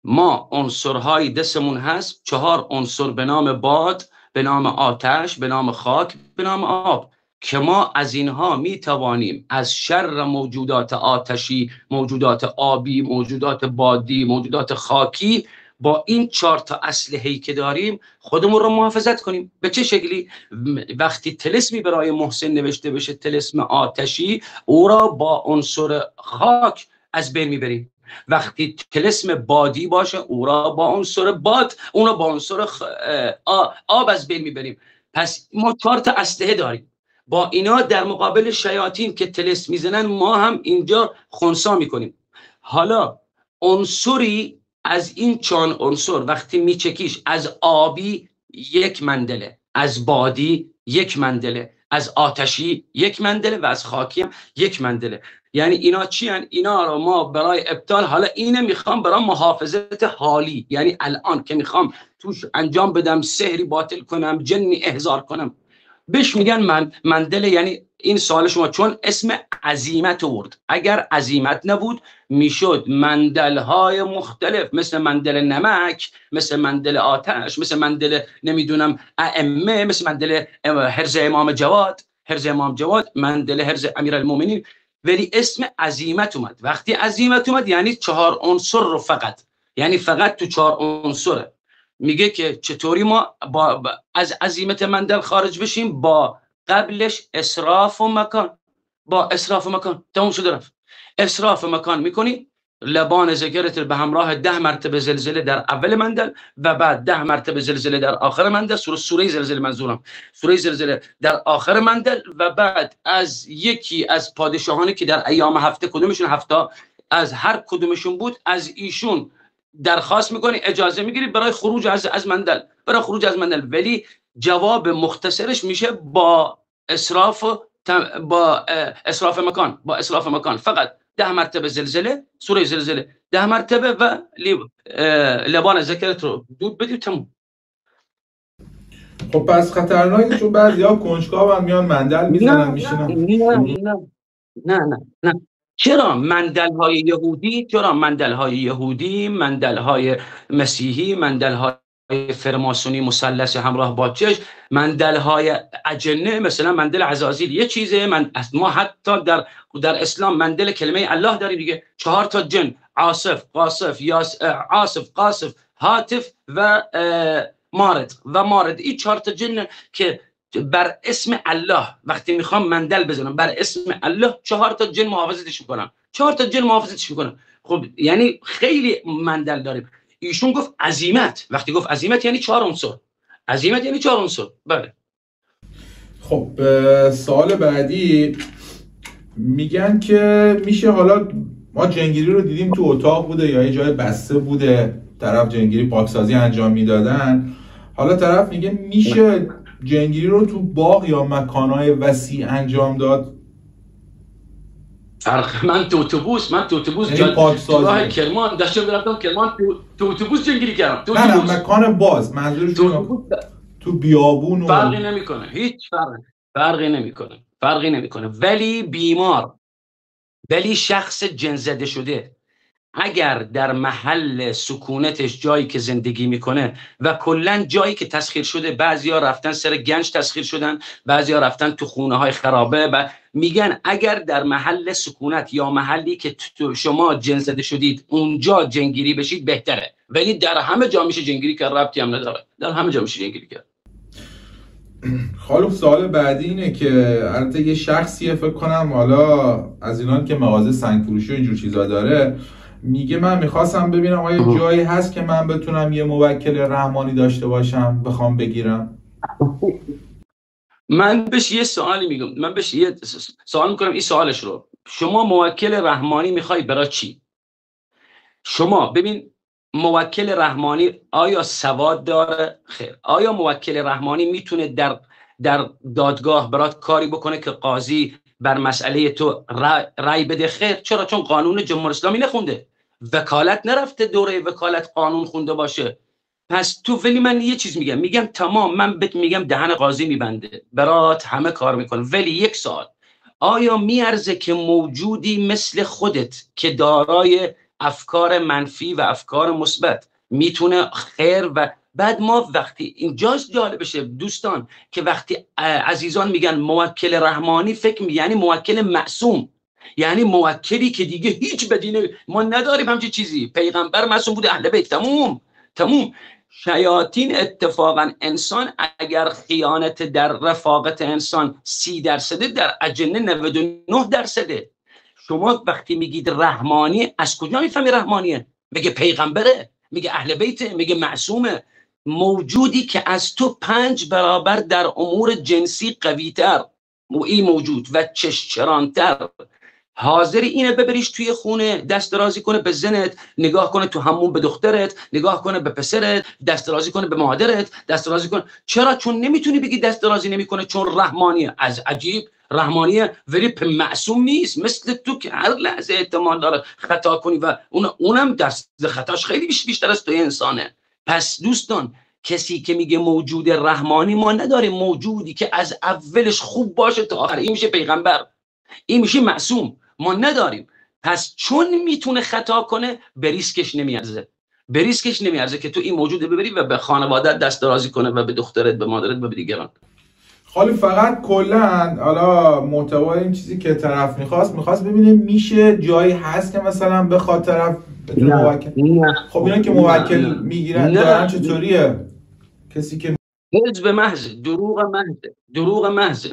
ما عنصرهای دستمون هست 4 عنصر به نام باد، به نام آتش، به نام خاک، به نام آب، که ما از اینها می توانیم از شر موجودات آتشی، موجودات آبی، موجودات بادی، موجودات خاکی با این 4 تا اسلحه‌ای که داریم خودمون رو محافظت کنیم. به چه شکلی؟ وقتی طلسمی برای محسن نوشته بشه طلسم آتشی، او را با عنصر خاک از بین میبریم. وقتی طلسم بادی باشه او را با عنصر باد، اون را با عنصر آب از بین میبریم. پس ما 4 تا اسلحه داریم. با اینا در مقابل شیاطین که طلسم میزنن ما هم اینجا خنثی میکنیم. حالا عنصری از این 4 عنصر وقتی میچکیش، از آبی 1 مندله، از بادی 1 مندله، از آتشی 1 مندله و از خاکی هم 1 مندله. یعنی اینا چی هن؟ اینا رو ما برای ابطال، حالا اینه میخوام برای محافظت حالی، یعنی الان که میخوام توش انجام بدم، سحری باطل کنم، جنی احضار کنم، بهش میگن مندله. یعنی این سوال شما چون اسم عزیمت ورد، اگر عزیمت نبود میشد مندلهای مختلف، مثل مندل نمک، مثل مندل آتش، مثل مندل نمیدونم ائمه، مثل مندل حرز امام جواد، مندل حرز امیرالمومنین، ولی اسم عزیمت اومد. وقتی عزیمت اومد یعنی 4 عنصر رو فقط، یعنی فقط تو 4 عنصره. میگه که چطوری ما از عزیمت مندل خارج بشیم؟ با قبلش اسراف و مکان، با اسراف و مکان. تموم شد رفت. اسراف و مکان میکنی، لبان ذکرت به همراه 10 مرتبه زلزله در اول مندل و بعد 10 مرتبه زلزله در آخر مندل، سوره زلزله منظورم، سوره زلزله در آخر مندل، و بعد از یکی از پادشاهانی که در ایام هفته، کدومشون هفته، از هر کدومشون بود، از ایشون درخواست میکنی، اجازه میگیری برای خروج از مندل، برای خروج از مندل. ولی جواب مختصرش میشه با اسراف مکان، با اسراف مکان. فقط 10 مرتبه زلزله، سوره زلزله 10 مرتبه و لبان ذکرت رو دود بدی و تموم. خب پس خطرناکه، چون بعضیا کنجکاون میان مندل میزنن میشینن. نه چرا مندل‌های یهودی، مندل‌های مسیحی، مندل‌های فرماسونی مثلث همراه با چشم، مندل‌های اجنه مثلا مندل عزازیل یه چیزه. ما حتی در اسلام مندل کلمه الله داریم دیگه. 4 تا جن، عاصف، قاصف، هاتف و مارد. این 4 تا جن که بر اسم الله وقتی میخوام مندل بزنم، بر اسم الله 4 تا جن محافظتش میکنن. خب یعنی خیلی مندل داریم. ایشون گفت عزیمت، وقتی گفت عزیمت یعنی 4 عنصر. بله. خب سوال بعدی میگن که میشه، حالا ما جنگیری رو دیدیم تو اتاق بوده یا یه جای بسته بوده، طرف جنگیری پاکسازی انجام میدادن، حالا طرف میگه میشه جنگیری رو تو باغ یا مکانهای وسیع انجام داد؟ فرق من تو اتوبوس راه کرمان داشتم رفتم کرمان تو اتوبوس جنگیری کردم. تو نه مکان باز، منظورم تو بیابون فرقی نمیکنه، هیچ فرقی نمیکنه. ولی بیمار، ولی شخص جن زده شده اگر در محل سکونتش، جایی که زندگی میکنه و کلا جایی که تسخیر شده، بعضیا رفتن سر گنج تسخیر شدن، بعضیا رفتن تو خونه های خرابه و میگن اگر در محل سکونت یا محلی که شما جن زده شدید اونجا جنگیری بشید بهتره، ولی در همه جا میشه جنگیری کرد، ربطی هم نداره، در همه جا میشه جنگیری کرد. خالو سوال بعدی اینه که البته یه شخصیه فکر کنم حالا از اینان که مغازه سنگ فروشی و اینجور چیزا داره، میگه من میخواستم ببینم آیا جایی هست که من بتونم یه موکل رحمانی داشته باشم بخوام بگیرم. من بهش یه سوالی میگم، من بهش یه سوال میکنم، این سوالش رو، شما موکل رحمانی میخوای برای چی؟ شما ببین موکل رحمانی آیا سواد داره؟ خیر. آیا موکل رحمانی میتونه در دادگاه برات کاری بکنه که قاضی بر مسئله تو رای بده؟ خیر. چرا؟ چون قانون جمهوری اسلامی نخونده، وکالت نرفته دوره وکالت قانون خونده باشه. پس تو، ولی من یه چیز میگم تمام، من بهت میگم دهن قاضی میبنده، برات همه کار میکنه، ولی یک سوال، آیا میارزه که موجودی مثل خودت که دارای افکار منفی و افکار مثبت میتونه خیر و بعد ما وقتی اینجاست جالبشه دوستان که وقتی عزیزان میگن موکل رحمانی فکر یعنی موکل معصوم، یعنی موکلی که دیگه هیچ بدینه ما نداریم همچین چیزی، پیغمبر معصوم بوده، اهل بیت، تموم. شیاطین اتفاقا انسان اگر خیانت در رفاقت انسان 30%، در اجنه 99%. شما وقتی میگید رحمانی از کجا میفهمی رحمانیه؟ میگه پیغمبره، میگه اهل بیته، میگه معصومه. موجودی که از تو 5 برابر در امور جنسی قوی‌تر، این موجود و چشچرانتر، حاضر اینه ببریش توی خونه دست درازی کنه به زنت، نگاه کنه تو همون به دخترت، نگاه کنه به پسرت، دست درازی کنه به مادرت، دست درازی کنه. چرا؟ چون نمیتونی بگی دست درازی نمیکنه، چون رحمانیه. از عجیب رحمانیه، ولی معصوم نیست، مثل تو که هر لحظه احتمال داره خطا کنی و اونم دست خطاش خیلی بیشتر از توی انسانه. پس دوستان، کسی که میگه موجود رحمانی، ما نداریم موجودی که از اولش خوب باشه تا آخر، این میشه پیغمبر، این میشه معصوم، ما نداریم. پس چون میتونه خطا کنه به ریسکش نمیارزه که تو این موجود ببری و به خانواده دست درازی کنه و به دخترت، به مادرت و به دیگران. خالی فقط کلا حالا محتوای این چیزی که طرف میخواست ببینه میشه جایی هست که مثلا بخواد طرف بتونه موکل. خب اینا که موکل میگیرن دارن چطوریه؟ کسی که حزب محض، دروغ محض.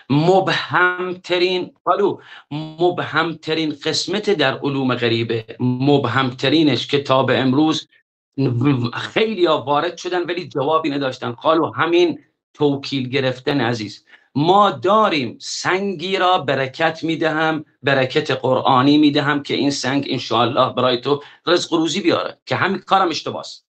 مبهمترین قسمت در علوم غریبه، مبهمترینش که تا به امروز خیلی وارد شدن ولی جوابی نداشتن. قالو همین توکیل گرفتن. عزیز، ما داریم سنگی را برکت میدهم، برکت قرآنی میدهم که این سنگ انشاءالله برای تو رزق و روزی بیاره، که همین کارم اشتباس.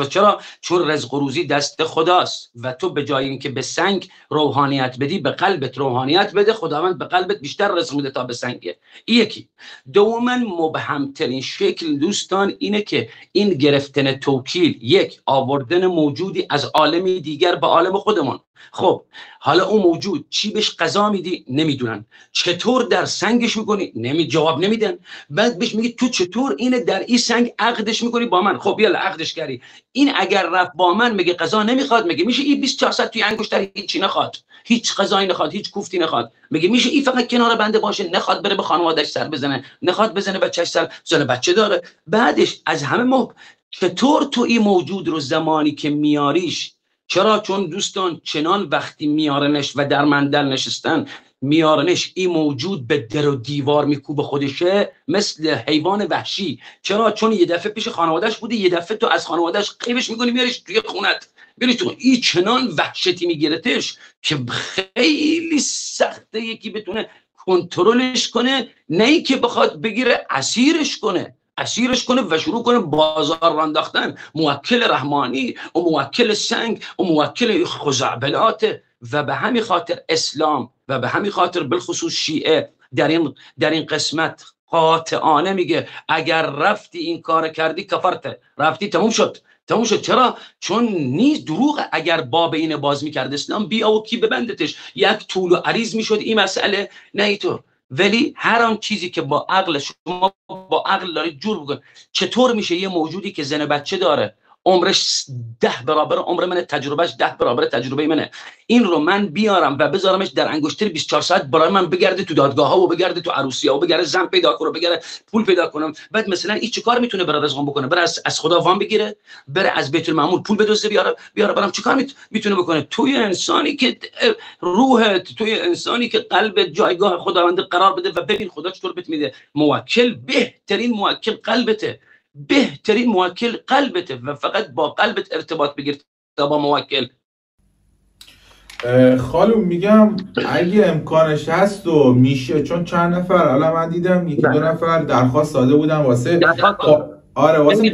چرا؟ چون رزق و روزی دست خداست و تو به جای اینکه به سنگ روحانیت بدی، به قلبت روحانیت بده، خداوند به قلبت بیشتر رزق میده تا به سنگه. یکی. دوما مبهمترین شکل دوستان اینه که این گرفتن توکیل، یک، آوردن موجودی از عالمی دیگر به عالم خودمون. خب حالا اون موجود چی بهش غذا میدی؟ نمیدونن. چطور در سنگش میکنی؟ جواب نمیدن. بعد بهش میگی تو چطور اینه در این سنگ عقدش میکنی با من؟ خب یالا عقدش کردی. این اگر رفت با من میگه غذا نمیخواد، میگه میشه این 24 ساعت توی انگشتر هیچی نخواد، هیچ غذایی نخواد، هیچ کوفتی نخواد، میگه میشه این فقط کنار بنده باشه، نخواد بره به خانواده‌اش سر بزنه، نخواد بزنه بچه‌ش سر، زن بچه داره. بعدش از همه چطور تو این موجود رو زمانی که میاریش، چرا؟ چون دوستان چنان وقتی میارنش و در مندل نشستن میارنش، این موجود به در و دیوار میکوبه خودشه، مثل حیوان وحشی. چرا؟ چون یه دفعه پیش خانواده‌اش بوده، یه دفعه تو از خانواده‌اش قیبش میکنی میاریش توی خونت. ببین تو این چنان وحشتی میگیرتش که خیلی سخته یکی بتونه کنترلش کنه، نه اینکه بخواد بگیره اسیرش کنه و شروع کنه بازار رانداختن. موکل رحمانی و موکل سنگ و موکل خزعبلات. و به همین خاطر اسلام و به همین خاطر بالخصوص شیعه در این قسمت قاطعانه میگه اگر رفتی این کار کردی کفرته، رفتی تموم شد. چرا؟ چون نیست دروغ. اگر باب اینه باز میکرد اسلام بیا و کی ببندتش، یک طول و عریض میشد این مسئله، نه اینطور. ولی هر آن چیزی که با عقل شما با عقل دارید جور بکن. چطور میشه یه موجودی که زن بچه داره عمرش 10 برابر عمر منه، تجربهش 10 برابر تجربه منه، این رو من بیارم و بذارمش در انگشتر 24 ساعت برای من بگرده تو دادگاه ها و بگرده تو عروسی ها و بگرده زن پیدا کنه، بگرده پول پیدا کنم، بعد مثلا این چه کار میتونه برای رزقم بکنه؟ بره از خدا وام بگیره، بره از بیت المعمول پول بدزده بیاره برام چه کار میتونه بکنه؟ توی انسانی که روحت، توی انسانی که قلبت جایگاه خداوند قرار بده و ببین خدا چطور بهت میده. موکل بهترین موکل قلبته، بهترین موکل قلبته و فقط با قلبت ارتباط بگیر تا با موکل. خالو میگم اگه امکانش هست و میشه، چون چند نفر حالا من دیدم یکی دو نفر درخواست داده بودن واسه آره واسه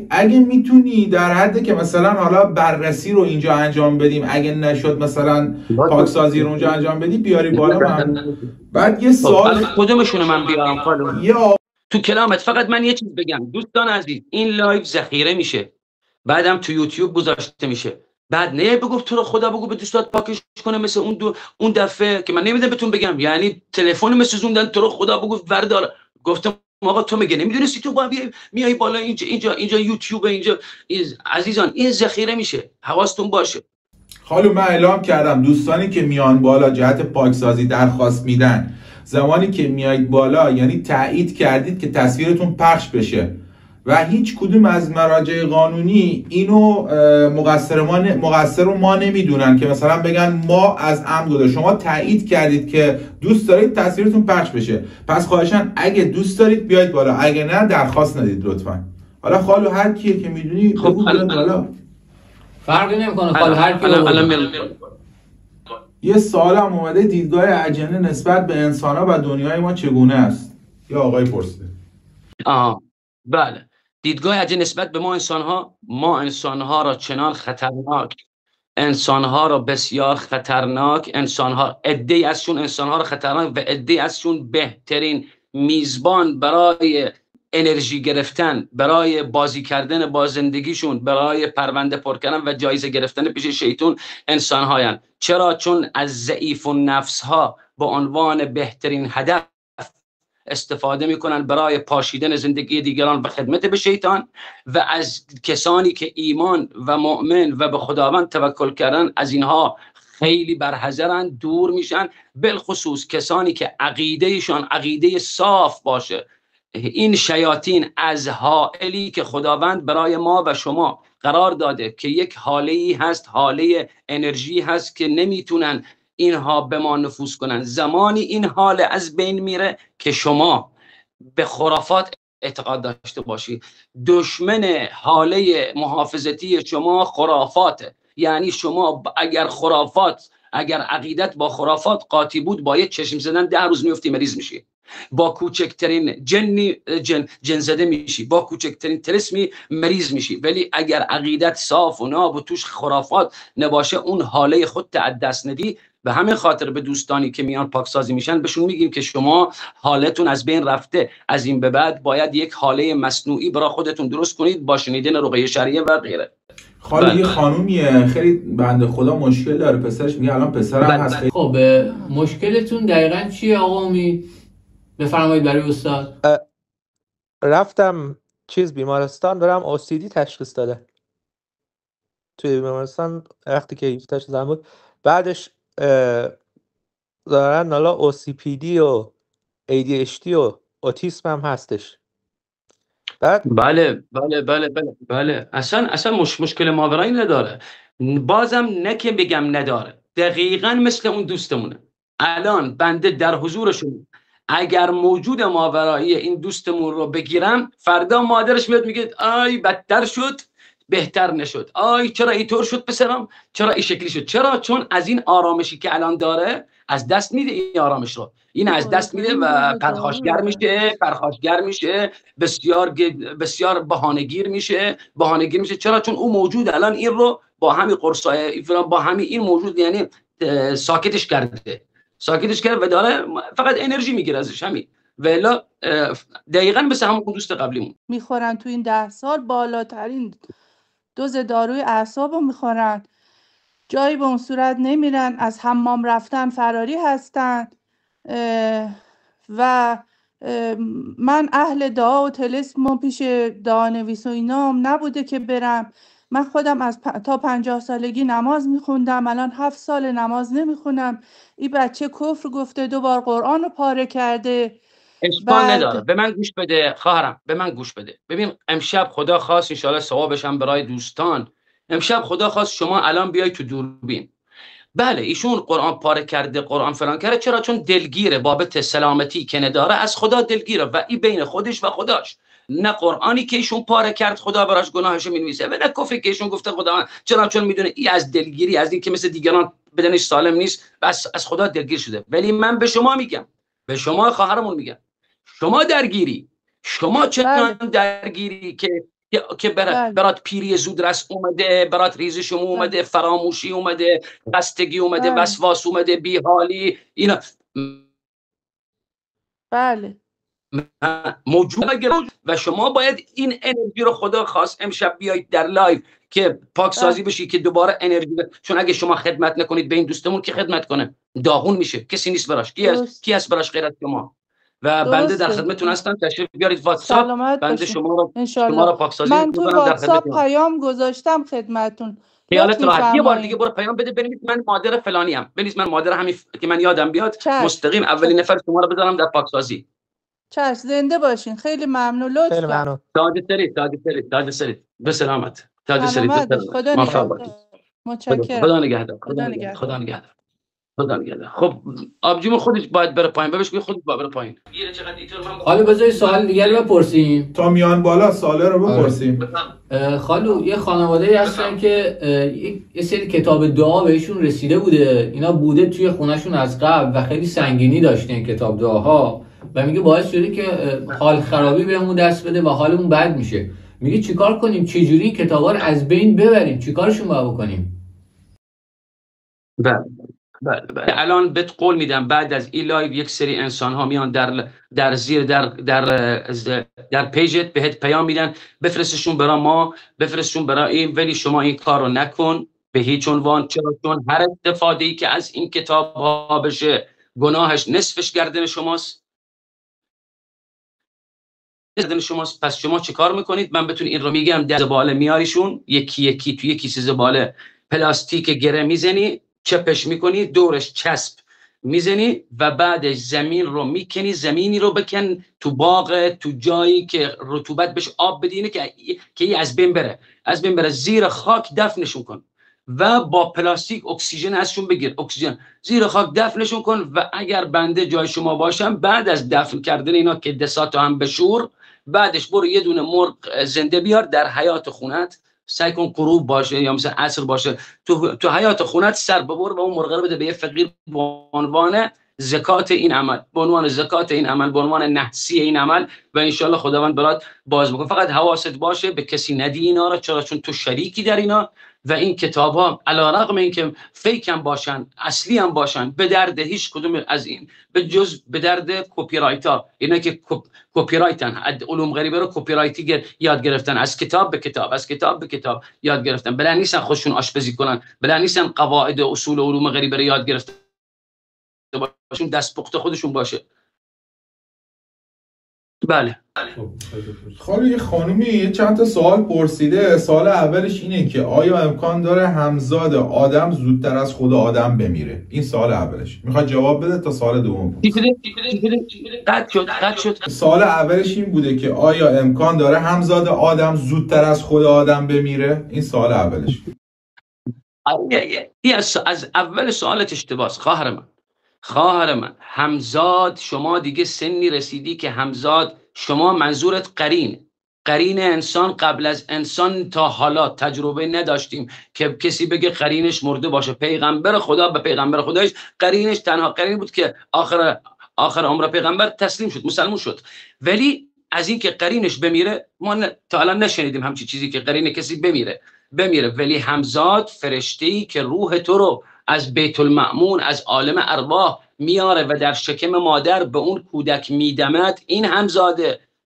اگه میتونی در حد که مثلا حالا بررسی رو اینجا انجام بدیم، اگه نشد مثلا پاکسازی رو اونجا انجام بدی بیاری بالا. من بعد یه سوال کدومشون من بیارم خالو؟ تو کلامت فقط من یه چیز بگم دوستان عزیز، این لایو ذخیره میشه بعدم تو یوتیوب گذاشته میشه، بعد نه بگو تو رو خدا بگو به دوستات پاکش کنه مثل اون دفعه که من نمیدونم بهتون بگم، یعنی تلفن مثل زوندن تو رو خدا بگو وردار. گفتم آقا تو میگه نمیدونستی تو با میای بالا اینجا یوتیوب اینجا. عزیزان این ذخیره میشه، حواستون باشه. حالا من اعلام کردم دوستانی که میان بالا جهت پاکسازی درخواست میدن، زمانی که میایید بالا یعنی تایید کردید که تصویرتون پخش بشه و هیچ کدوم از مراجع قانونی اینو مقصر رو ما نمیدونن که مثلا بگن ما از عمد گذاشتیم. شما تایید کردید که دوست دارید تصویرتون پخش بشه، پس خواهشاً اگه دوست دارید بیاید بالا، اگه نه درخواست ندید لطفاً. حالا خالو هر کیه که میدونی بگو بیاد بالا، فرقی نمیکنه خالو هر کی. یه سوالم اومده دیدگاه اجنه نسبت به انسان‌ها و دنیای ما چگونه است؟ یا آقای پرسیده. بله، دیدگاه اجنه نسبت به ما انسان‌ها را چنان خطرناک، انسان‌ها را بسیار خطرناک، عده‌ای ازشون انسان‌ها را خطرناک و عده‌ای ازشون بهترین میزبان برای انرژی گرفتن، برای بازی کردن با زندگیشون، برای پرونده پر کردن و جایزه گرفتن پیش شیطان انسان‌هایند. چرا؟ چون از ضعیف النفس ها به عنوان بهترین هدف استفاده میکنن برای پاشیدن زندگی دیگران و خدمت به شیطان، و از کسانی که ایمان و مؤمن و به خداوند توکل کردن از اینها خیلی برحذرن، دور میشن. بالخصوص کسانی که عقیدهشان عقیده صاف باشه. این شیاطین از حائلی که خداوند برای ما و شما قرار داده که یک حاله‌ای هست، حاله انرژی هست که نمیتونن اینها به ما نفوذ کنن. زمانی این حاله از بین میره که شما به خرافات اعتقاد داشته باشی. دشمن حاله محافظتی شما خرافاته. یعنی شما اگر عقیدت با خرافات قاطی بود، با یه چشم زدن 10 روز میفتی مریض میشی، با کوچکترین جن زده میشی، با کوچکترین تلسمی مریض میشی. ولی اگر عقیدت صاف و ناب و توش خرافات نباشه، اون حاله خودت از دست ندی. به همین خاطر به دوستانی که میان پاکسازی میشن بهشون میگیم که شما حالتون از بین رفته، از این به بعد باید یک حاله مصنوعی برای خودتون درست کنید با شنیدن رقیه شرعیه و غیره. خاله یه خانومیه خیلی بنده خدا مشکل داره، پسرش میگه الان پسرم هست. خب مشکلتون دقیقاً چیه آقا امید؟ بفرمایید برای استاد. رفتم بیمارستان، دارم OCD تشخیص داده. توی بیمارستان وقتی که 17 سالم بود، بعدش دارن حالا OCPD و ADHD و اوتیسم هم هستش. بعد بله اصلا مشکل ماورایی نداره. بازم نه که بگم نداره، دقیقاً مثل اون دوستمونه. الان بنده در حضورشون اگر موجود ماورایی این دوستمون رو بگیرم، فردا مادرش میاد میگه آی بدتر شد، بهتر نشد، آی چرا اینطور شد پسرم، چرا این شکلی شد. چرا؟ چون از این آرامشی که الان داره از دست میده. این آرامش رو این از دست میده و پرخاشگر میشه، بسیار بهانه‌گیر میشه. چرا؟ چون اون موجود الان این رو با همین قرصای با همین این موجود یعنی ساکتش کرده. ساکتش کرد و داره فقط انرژی میگیره ازش همین. ولی دقیقاً مثل همون دوست قبلیمون میخورن تو این 10 سال بالاترین دوز داروی اعصاب رو میخورن، جایی به اون صورت نمیرن، از حمام رفتن فراری هستن. و من اهل دعا و طلسم و پیش دعانویس و اینام نبوده که برم. من خودم از تا 50 سالگی نماز میخوندم، الان 7 سال نماز نمیخونم. این بچه کفر گفته، 2 بار قرآن رو پاره کرده. اشکال نداره. به من گوش بده خواهرم، به من گوش بده. ببین امشب خدا خواست، ان شاءالله ثوابش هم برای دوستان، امشب خدا خواست شما الان بیای تو دوربین. بله ایشون قرآن پاره کرده، قرآن فلان کرده. چرا؟ چون دلگیره، بابت سلامتی که نداره از خدا دلگیره و این بین خودش و خداش. نه قرآنی که ایشون پاره کرد خدا براش گناهشو می‌نویسه و نه کفری که ایشون گفته خدا، چرا؟ چون میدونه این از دلگیری، از این که مثل دیگران بدنش سالم نیست، بس از خدا دلگیر شده. ولی من به شما میگم، به شما خواهرمون میگم، شما درگیری، شما چرا درگیری که برات پیری زودرس اومده، برات ریزش اومده، فراموشی اومده، خستگی اومده، وسواس اومده، بیحالی، اینا بله موجوده و شما باید این انرژی رو خدا خواست امشب بیایید در لایو که پاکسازی بشی که دوباره انرژی چون اگه شما خدمت نکنید به این دوستمون که خدمت کنه، داغون میشه، کسی نیست براش. کی هست براش غیر از شما؟ و بنده در خدمتتون هستم، تشریف بیارید واتساپ، بنده شما رو پاکسازی من تو واتساپ پیام گذاشتم خدمتتون. خیالت راحت. یه بار دیگه برو پیام بده بنویس من مادر فلانی ام، بنویس من مادر همین که من یادم بیاد، مستقیم اولین نفر شما رو بذارم در پاکسازی. چشم، زنده باشین. خیلی ممنون، لطفا. خیلی ممنون. تاج سرید به سلامت. تاج سرید به سلامت. خدا نگهدار. متشکرم. خدا نگهدار. خدا نگهدار. خب آبجیم خودش باید بره پایین، بهش بگو خودش باید بره پایین. خالو بذاری سوال دیگه رو بپرسیم تا میان بالا سواله رو بپرسیم. خالو یه خانواده‌ای هستن که یه سری کتاب دعا بهشون رسیده بوده، اینا بوده توی خونهشون از قبل و خیلی سنگینی داشتن کتاب دعاها و میگه باعث شده که حال خرابی بهمون دست بده و حالمون بد میشه. میگه چیکار کنیم؟ چجوری کتابا رو از بین ببریم؟ چیکارشون باید بکنیم؟ بله الان بهت قول میدم بعد از این لایو یک سری انسان ها میان در زیر در پیجت بهت پیام میدن، بفرستشون برای ما، بفرستشون برای این، ولی شما این کار رو نکن به هیچ عنوان. چرا؟ چون هر استفاده ای که از این کتاب ها بشه گناهش نصفش گردن شماست. پس شما چه کار میکنید؟ من بهتون این رو میگم، در زباله میاریشون یکی توی یکی زباله پلاستیک گره میزنی، چپش میکنی، دورش چسب میزنی و بعدش زمین رو میکنی، زمینی رو بکن تو باغ، تو جایی که رطوبت بهش آب بدینه که این از بین بره، زیر خاک دفنشون کن و با پلاستیک اکسیژن ازشون بگیر، اکسیژن زیر خاک دفنشون کن و اگر بنده جای شما باشم بعد از دفن کردن اینا که دساتو هم بشور، بعدش برو یه دونه مرغ زنده بیار در حیاط خونت، سعی کن غروب باشه یا مثلا عصر باشه، تو حیاط خونت سر ببر و اون مرغ رو بده به یه فقیر به عنوان زکات این عمل، به عنوان نحسی این عمل و ان شاء الله خداوند برات باز میکنه. فقط حواست باشه به کسی ندی اینا رو، چرا؟ چون تو شریکی در اینا و این کتاب ها علیرغم اینکه فیک هم باشن اصلی هم باشن به درد هیچ کدوم از این به جز به درد کپی رایت ها، اینا که کپی رایتن، علوم غریبه رو کپی رایتی یاد گرفتن، از کتاب به کتاب یاد گرفتن، بلد نیستن خودشون آشپزی کنن، بلد نیستن قواعد و اصول و علوم غریبه رو یاد گرفتن باشون، دست پخته خودشون باشه. بله خاله یه خانومی یه چند تا سوال پرسیده. سوال اولش اینه که آیا امکان داره همزاد آدم زودتر از خود آدم بمیره؟ این سوال اولش. میخواد جواب بده تا سوال دوم. قطع شد. سوال اولش این بوده که آیا امکان داره همزاد آدم زودتر از خود آدم بمیره؟ این سوال اولش. از اول سوالت اشتباهه خواهر من. همزاد، شما دیگه سنی رسیدی که همزاد، شما منظورت قرین انسان قبل از انسان تا حالا تجربه نداشتیم که کسی بگه قرینش مرده باشه. پیغمبر خدا به پیغمبر خدایش قرینش تنها قرین بود که آخر عمر پیغمبر تسلیم شد، مسلمون شد. ولی از این که قرینش بمیره ما تا الان نشنیدیم همچی چیزی که قرین کسی بمیره. ولی همزاد فرشته‌ای که روح تو رو از بیت المعمون، از عالم ارواح میاره و در شکم مادر به اون کودک میدمد، این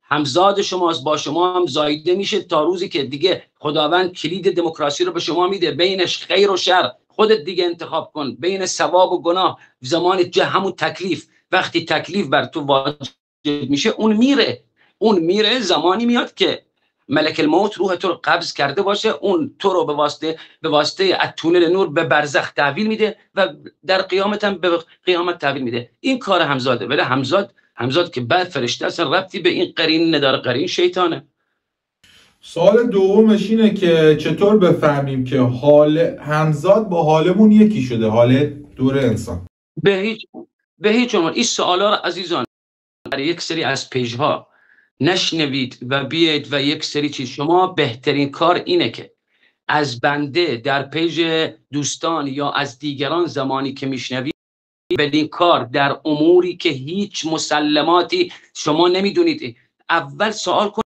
همزاد شماست، با شما هم زایده میشه تا روزی که دیگه خداوند کلید دموکراسی رو به شما میده، بینش خیر و شر خودت دیگه انتخاب کن، بین ثواب و گناه. زمان همون تکلیف، وقتی تکلیف بر تو واجب میشه اون میره زمانی میاد که ملک الموت روح تو رو قبض کرده باشه، اون تو رو به واسطه اتونل نور به برزخ تحویل میده و در قیامت هم به قیامت تحویل میده. این کار همزاده. ولی همزاد که بعد فرشته اصلا ربطی به این قرین نداره، قرین شیطانه. سوال دومش اینه که چطور بفهمیم که حال همزاد با حالمون یکی شده، حال دور انسان؟ به هیچ عنوان. این سوالا رو عزیزان برای یک سری از پیج ها نشنوید و بیاید و یک سری چیز. شما بهترین کار اینه که از بنده در پیج دوستان یا از دیگران زمانی که میشنوید بدین کار در اموری که هیچ مسلماتی شما نمیدونید، اول سوال کن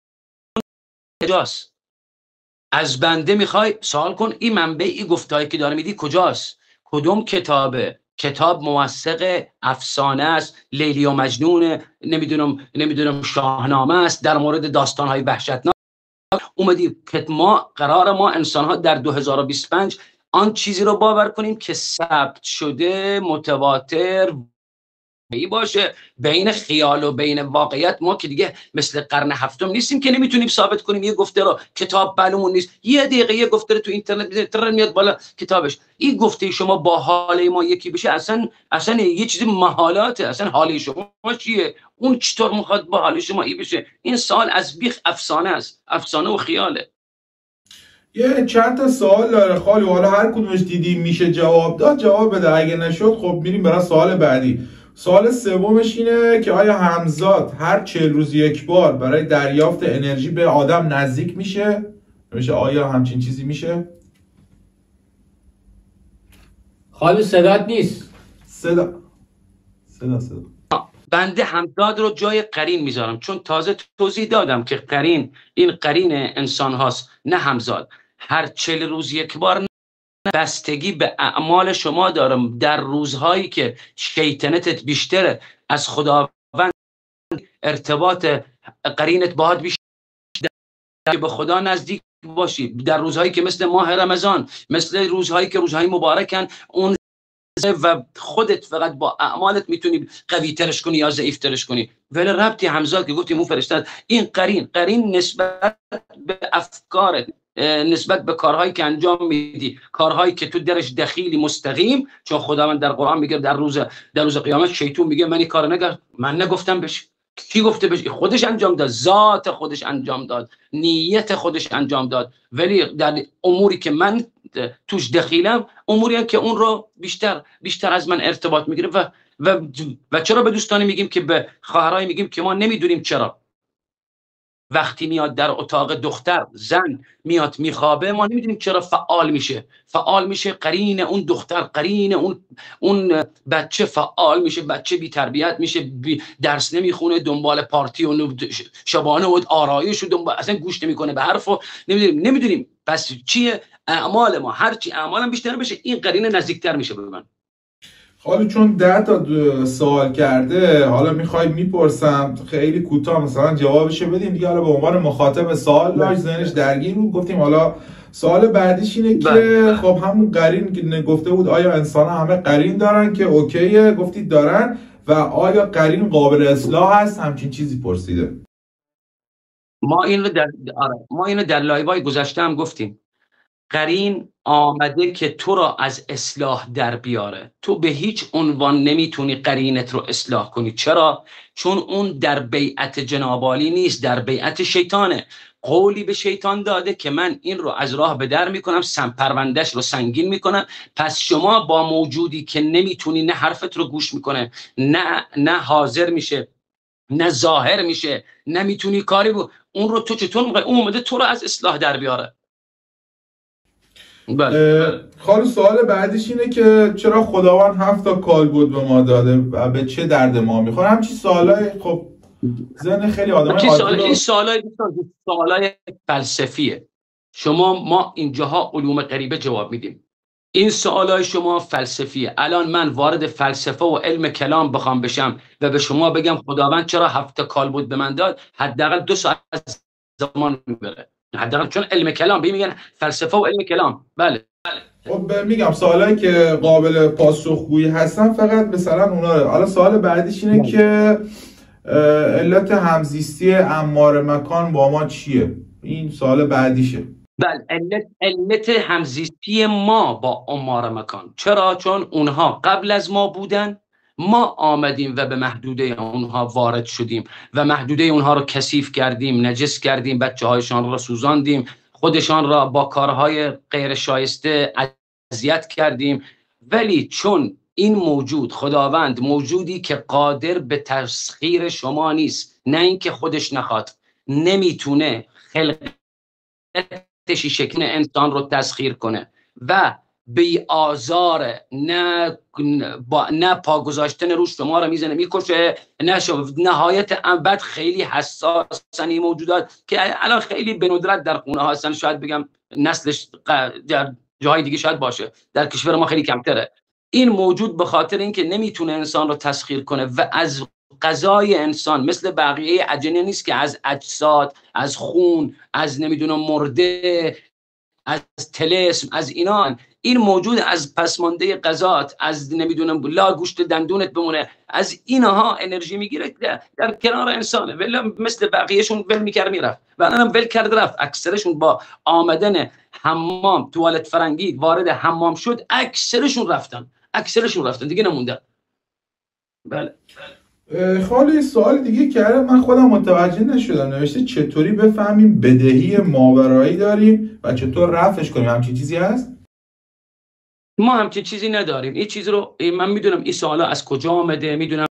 کجاست. از بنده میخوای سوال کن این منبعی گفتایی که داره میدی کجاست، کدوم کتابه، کتاب موثق افسانه است، لیلی و مجنون، نمیدونم شاهنامه است، در مورد داستان‌های وحشتناک اومدی که ما انسان‌ها در 2025 آن چیزی رو باور کنیم که ثبت شده، متواتر باشه بین خیال و بین واقعیت. ما که دیگه مثل قرن هفتم نیستیم که نمیتونیم ثابت کنیم یه گفته رو کتاب معلومون نیست، یه دقیقه یه گفته رو تو اینترنت میاد بالا کتابش. این گفته شما با حال ما یکی بشه اصلا یه چیزی محالاته. اصلا حال شما چیه، اون چطور میخواد با حال شما این بشه؟ این سوال از بیخ افسانه است، افسانه و خیاله. یه چند تا سوال داره خالی، حالا هر کدومش دیدیم میشه جواب داد جواب بده، اگه نشد خب میریم برای سوال بعدی. سوال سومش اینه که آیا همزاد هر 40 روز یک بار برای دریافت انرژی به آدم نزدیک میشه؟ آیا همچین چیزی میشه؟ خالی صدات نیست. صدا بنده همزاد رو جای قرین میذارم، چون تازه توضیح دادم که این قرین انسان هاست نه همزاد. هر 40 روز یک بار بستگی به اعمال شما دارم. در روزهایی که شیطنتت بیشتره از خداوند ارتباط قرینت باهات بیشتر که به خدا نزدیک باشی. در روزهایی که مثل ماه رمضان، مثل روزهایی که روزهای مبارکن، اون و خودت فقط با اعمالت میتونی قوی ترش کنی یا ضعیف ترش کنی. ولی ربطی همزاد که گفتیم اون فرشته، این قرین نسبت به افکارت، نسبت به کارهایی که انجام میدی، کارهایی که تو درش دخیلی مستقیم، چون خداوند در قرآن میگه در روز قیامت شیطان میگه من این کارو نکردم، من نگفتم بهش. کی گفته بهش؟ خودش انجام داد، ذات خودش انجام داد، نیت خودش انجام داد. ولی در اموری که من توش دخیلم، اموری که اون رو بیشتر از من ارتباط میگیره. و چرا به دوستانی میگیم که به خواهرای میگیم که ما نمیدونیم چرا وقتی میاد در اتاق دختر زن میاد میخوابه، ما نمیدونیم چرا فعال میشه قرین اون دختر، قرین اون بچه فعال میشه، بچه بی تربیت میشه، درس نمیخونه، دنبال پارتی و شبانه و آرایش و دنبال، اصلا گوش نمیکنه به حرف و نمیدونیم. پس چیه اعمال ما؟ هرچی اعمالم بیشتر بشه این قرین نزدیکتر میشه به من. حالا چون 10 تا سوال کرده، حالا میخوای میپرسم خیلی کوتاه مثلا جوابش بدیم دیگه، حالا به عنوان مخاطب سوال لاش ذهنش درگیر بود، گفتیم حالا سوال بعدیش اینه که خب همون قرین که گفته بود آیا انسان همه قرین دارن که اوکیه، گفتید دارن، و آیا قرین قابل اصلاح هست؟ همچین چیزی پرسیده. ما اینو در لایوهای گذشته هم گفتیم. قرین آمده که تو را از اصلاح در بیاره. تو به هیچ عنوان نمیتونی قرینت رو اصلاح کنی. چرا؟ چون اون در بیعت جناب عالی نیست، در بیعت شیطانه. قولی به شیطان داده که من این رو از راه به در میکنم، پروندهش رو سنگین میکنم. پس شما با موجودی که نمیتونی، نه حرفت رو گوش میکنه، نه حاضر میشه، نه ظاهر میشه، نمیتونی کاری اون رو تو چطور میخوای؟ اون اومده تو رو از اصلاح در بیاره. خالص سوال بعدیش اینه که چرا خداوند 7 تا کالبد به ما داده و به چه درد ما میخوره؟ همچین سوالای خب ذهن خیلی آدمای این سوالای فلسفیه. ما اینجاها علوم غریبه جواب میدیم. این سوالای شما فلسفیه. الان من وارد فلسفه و علم کلام بخوام بشم و به شما بگم خداوند چرا 7 کالبد به من داد، حداقل 2 ساعت زمان میبره، حداقل، چون علم کلام میگن فلسفه و علم کلام. بله خب میگم سوالایی که قابل پاسخگویی هستن فقط مثلا اونا رو. حالا سوال بعدیش اینه که علت همزیستی امار مکان با ما چیه؟ این سوال بعدیشه. بله، علت همزیستی ما با امار مکان چرا؟ چون اونها قبل از ما بودن، ما آمدیم و به محدوده اونها وارد شدیم و محدوده اونها رو کثیف کردیم، نجس کردیم، بچه هایشان را سوزاندیم، خودشان را با کارهای غیر شایسته اذیت کردیم. ولی چون این موجود، خداوند، موجودی که قادر به تسخیر شما نیست، نه اینکه خودش نخواد، نمیتونه خلقتشی شکل انسان رو تسخیر کنه و بی آزار، نه پا گذاشتن روش شما رو میزنه میکشه، نه نهایت بعد خیلی حساسن این موجودات که الان خیلی به ندرت در خونه ها هستن، شاید بگم نسلش در جای دیگه شاید باشه، در کشور ما خیلی کمتره. این موجود به خاطر اینکه نمیتونه انسان رو تسخیر کنه و از غذای انسان مثل بقیه اجنه نیست که از اجساد، از خون، از نمیدونم مرده، از طلسم، از اینا، این موجود از پسمانده غذات، از نمیدونم لا گوشت دندونت بمونه، از اینها انرژی میگیره در کنار انسانه. ولی مثل بقیهشون ول میکرد میرفت و الانم ول کرد رفت. اکثرشون با آمدن حمام، توالت فرنگی وارد حمام شد، اکثرشون رفتن دیگه نموندن. بله. خالی سوال دیگه کردم، من خودم متوجه نشدم. نوشته چطوری بفهمیم بدهی ماورایی داریم و چطور رفعش کنیم؟ همچین چیزی هست؟ ما همچین چیزی نداریم. این چیز رو من میدونم این سوالا از کجا آمده، میدونم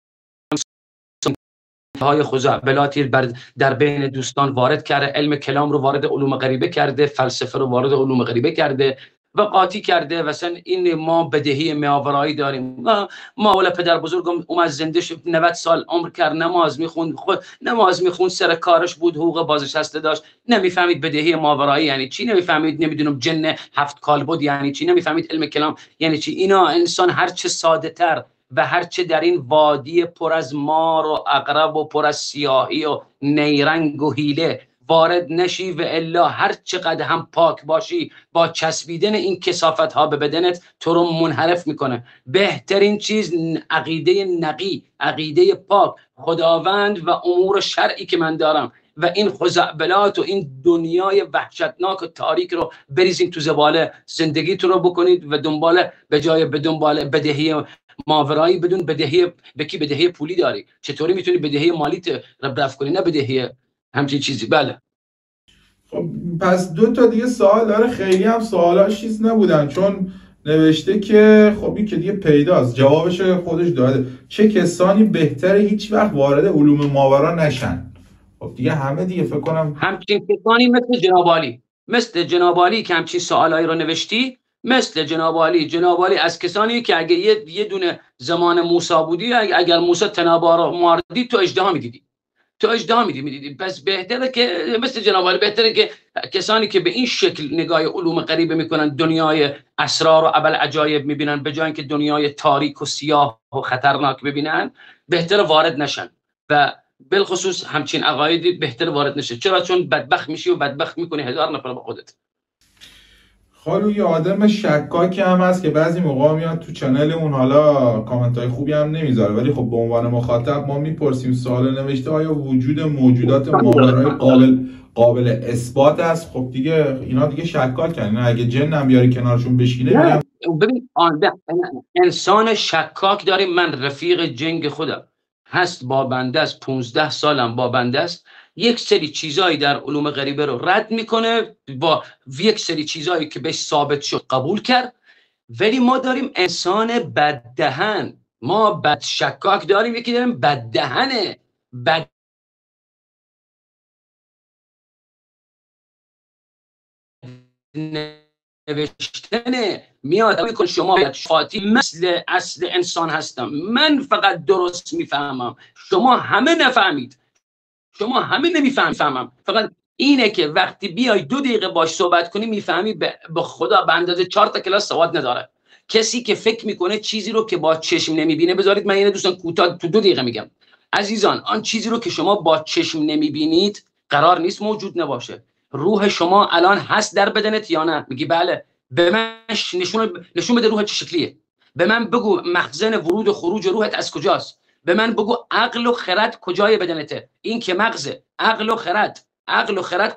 های خزعبلاتی در بین دوستان وارد کرده، علم کلام رو وارد علوم غریبه کرده، فلسفه رو وارد علوم غریبه کرده و قاطی کرده. مثلا این ما بدهی ماورایی داریم. ما ولا پدر بزرگم اومد زنده شد 90 سال عمر کرد، نماز میخوند، سر کارش بود، حقوق بازنشسته داشت، نمیفهمید بدهی ماورایی یعنی چی، نمیفهمید نمیدونم جن 7 کالبد یعنی چی، نمیفهمید علم کلام یعنی چی. اینا انسان هرچه ساده تر و هرچه در این وادی پر از مار و عقرب و پر از سیاهی و نیرنگ و حیله وارد نشی و الا هر چقدر هم پاک باشی، با چسبیدن این کثافت ها به بدنت تو رو منحرف میکنه. بهترین چیز عقیده نقی، عقیده پاک، خداوند و امور شرعی که من دارم و این خزعبلات و این دنیای وحشتناک و تاریک رو بریزین تو زباله، زندگیتون رو بکنید و به جای بدهی ماورایی بدون بدهی بدهی پولی داری. چطوری میتونی بدهی مالیت رفع کنی، نه بدهی همچین چیزی. بله. خب پس 2 تا دیگه سوال داره، خیلی هم سوالاش چیز نبودن، چون نوشته که خب این که دیگه پیداست، جوابش خودش داده. چه کسانی بهتره هیچ وقت وارد علوم ماورا نشن؟ خب دیگه همه دیگه فکر کنم همچین کسانی مثل جناب عالی که همچین سوالایی رو نوشتی، مثل جناب عالی از کسانی که اگه یه دونه زمان موسی بودی، اگر موسی تنابا رو ماردی تو اژدها میدیدی. پس بهتره که مثل جناب عالی، بهتره که کسانی که به این شکل نگاه علوم غریبه میکنن، دنیای اسرار و ابل عجایب میبینن به جای اینکه دنیای تاریک و سیاه و خطرناک ببینن، بهتر وارد نشن و بالخصوص همچین عقایدی بهتر وارد نشه. چرا؟ چون بدبخت میشی و بدبخت میکنی 1000 نفر با خودت. خالو یه آدم شکاکی هم هست که بعضی موقع میاد تو چنلمون، حالا کامنت های خوبی هم نمیذاره، ولی خب به عنوان مخاطب ما میپرسیم سوال نوشته آیا وجود موجودات ماورایی قابل اثبات است؟ خب دیگه اینا دیگه شکاک کنن، اگه جن هم بیاری کنارشون بشینه. ببین انسان شکاک داریم. من رفیق جنگ خودم هست، با بنده است، 15 سالم با بنده است، یک سری چیزایی در علوم غریبه رو رد میکنه، با یک سری چیزایی که بهش ثابت شد قبول کرد. ولی ما داریم انسان بددهن، ما بد شکاک داریم، یکی داریم بددهنه، بد نوشتنه، میاد میگه شما فاتی مثل اصل انسان هستم، من فقط درست میفهمم، شما همه نفهمید، شما همه نمیفهمم. فقط اینه که وقتی بیای 2 دقیقه باش صحبت کنی میفهمی به خدا به اندازه 4 تا کلاس سواد نداره. کسی که فکر میکنه چیزی رو که با چشم نمیبینه، بذارید من اینو دوستان کوتاه تو 2 دقیقه میگم. عزیزان، آن چیزی رو که شما با چشم نمیبینید قرار نیست موجود نباشه. روح شما الان هست در بدنت یا نه؟ میگی بله. به من نشون بده روح چه شکلیه. به من بگو مخزن ورود و خروج روحت از کجاست. به من بگو عقل و خرد کجای بدنته. این که مغزه. عقل و خرد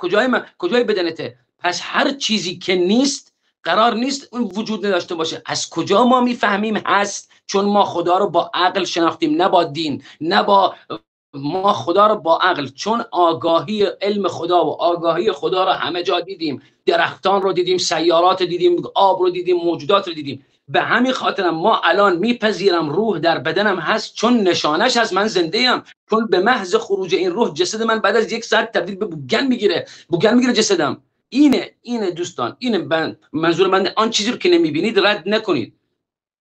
کجای بدنته. پس هر چیزی که نیست قرار نیست اون وجود نداشته باشه. از کجا ما میفهمیم هست؟ چون ما خدا رو با عقل شناختیم، نه با دین، نه با ما خدا رو با عقل. چون آگاهی علم خدا و آگاهی خدا رو همه جا دیدیم، درختان رو دیدیم، سیارات رو دیدیم، آب رو دیدیم، موجودات رو دیدیم. به همین خاطر ما الان میپذیرم روح در بدنم هست، چون نشانش از من زنده ام. چون به محض خروج این روح جسد من بعد از 1 ساعت تبدیل به بوگن میگیره جسدم. اینه دوستان، اینه منظور من. آن چیزی رو که نمیبینید رد نکنید،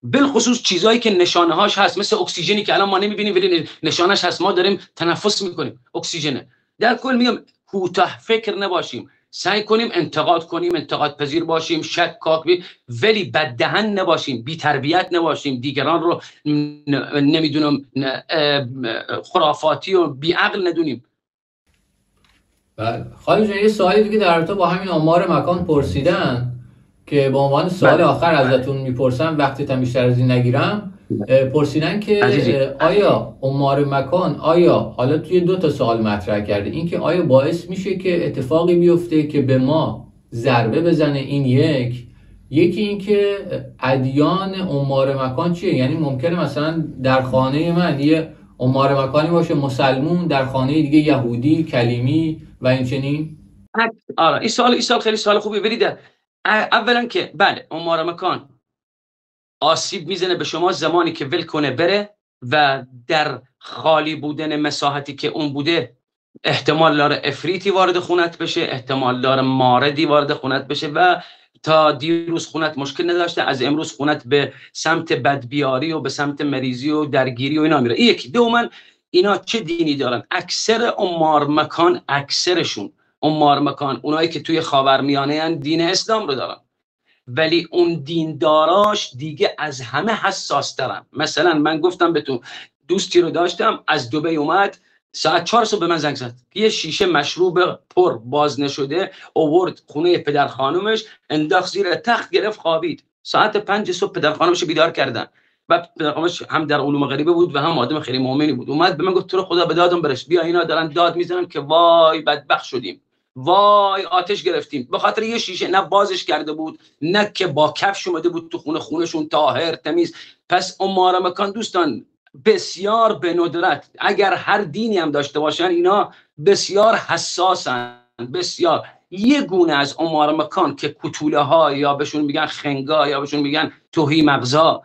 بالخصوص چیزایی که نشانه هاش هست، مثل اکسیژنی که الان ما نمیبینیم ولی نشانش هست، ما داریم تنفس میکنیم، اکسیژنه. در کل میگم کوتاه فکر نباشیم، سعی کنیم انتقاد کنیم، انتقاد پذیر باشیم، شکاک ولی بددهن نباشیم، بی تربیت نباشیم، دیگران رو نمیدونم خرافاتی و بی عقل ندونیم. بله خالد جان، یه سوالی دیگه در رابطه با همین آمار مکان پرسیدن که به عنوان سوال آخر ازتون میپرسم، وقتی تا بیشتر از این نگیرم. پرسیدن که آیا آمار مکان، آیا حالا توی 2 تا سوال مطرح کرده، این که آیا باعث میشه که اتفاقی بیفته که به ما ضربه بزنه؟ این یکی این که ادیان آمار مکان چیه؟ یعنی ممکنه مثلا در خانه من یه آمار مکانی باشه مسلمون، در خانه دیگه یهودی، کلیمی و این چنین. آره این سوال خیلی سوال خوبیه. ولی اولا که بله آمار مکان آسیب میزنه به شما زمانی که ول کنه بره و در خالی بودن مساحتی که اون بوده احتمال داره افریتی وارد خونت بشه، احتمال داره ماردی وارد خونت بشه و تا دیروز خونت مشکل نداشته، از امروز خونت به سمت بدبیاری و به سمت مریضی و درگیری و اینا میره. یکی. دوما اینا چه دینی دارن؟ اکثر آمار مکان، اکثرشون آمار مکان اونایی که توی خاورمیانه ان دین اسلام رو دارن، ولی اون دینداراش دیگه از همه حساس ترن. مثلا من گفتم به تو، دوستی رو داشتم از دبی اومد، ساعت 4 صبح به من زنگ زد، یه شیشه مشروب پر باز نشده آورد خونه پدر خانومش، انداخت زیر تخت، گرفت خوابید. ساعت 5 صبح پدر خانومش بیدار کردن و پدر خانومش هم در علوم غریبه بود و هم آدم خیلی مؤمنی بود. اومد به من گفت تو رو خدا به دادم برس، بیا اینا دارن داد میزنن که وای بدبخت شدیم، وای آتش گرفتیم، به خاطر یه شیشه نه بازش کرده بود نه که با کفش اومده بود تو خونشون طاهر تمیز. پس آمار مکان دوستان بسیار به ندرت، اگر هر دینی هم داشته باشن اینا بسیار حساسن، بسیار. یه گونه از آمار مکان که کتوله ها یا بهشون میگن خنگا یا بهشون میگن توهی مغزا،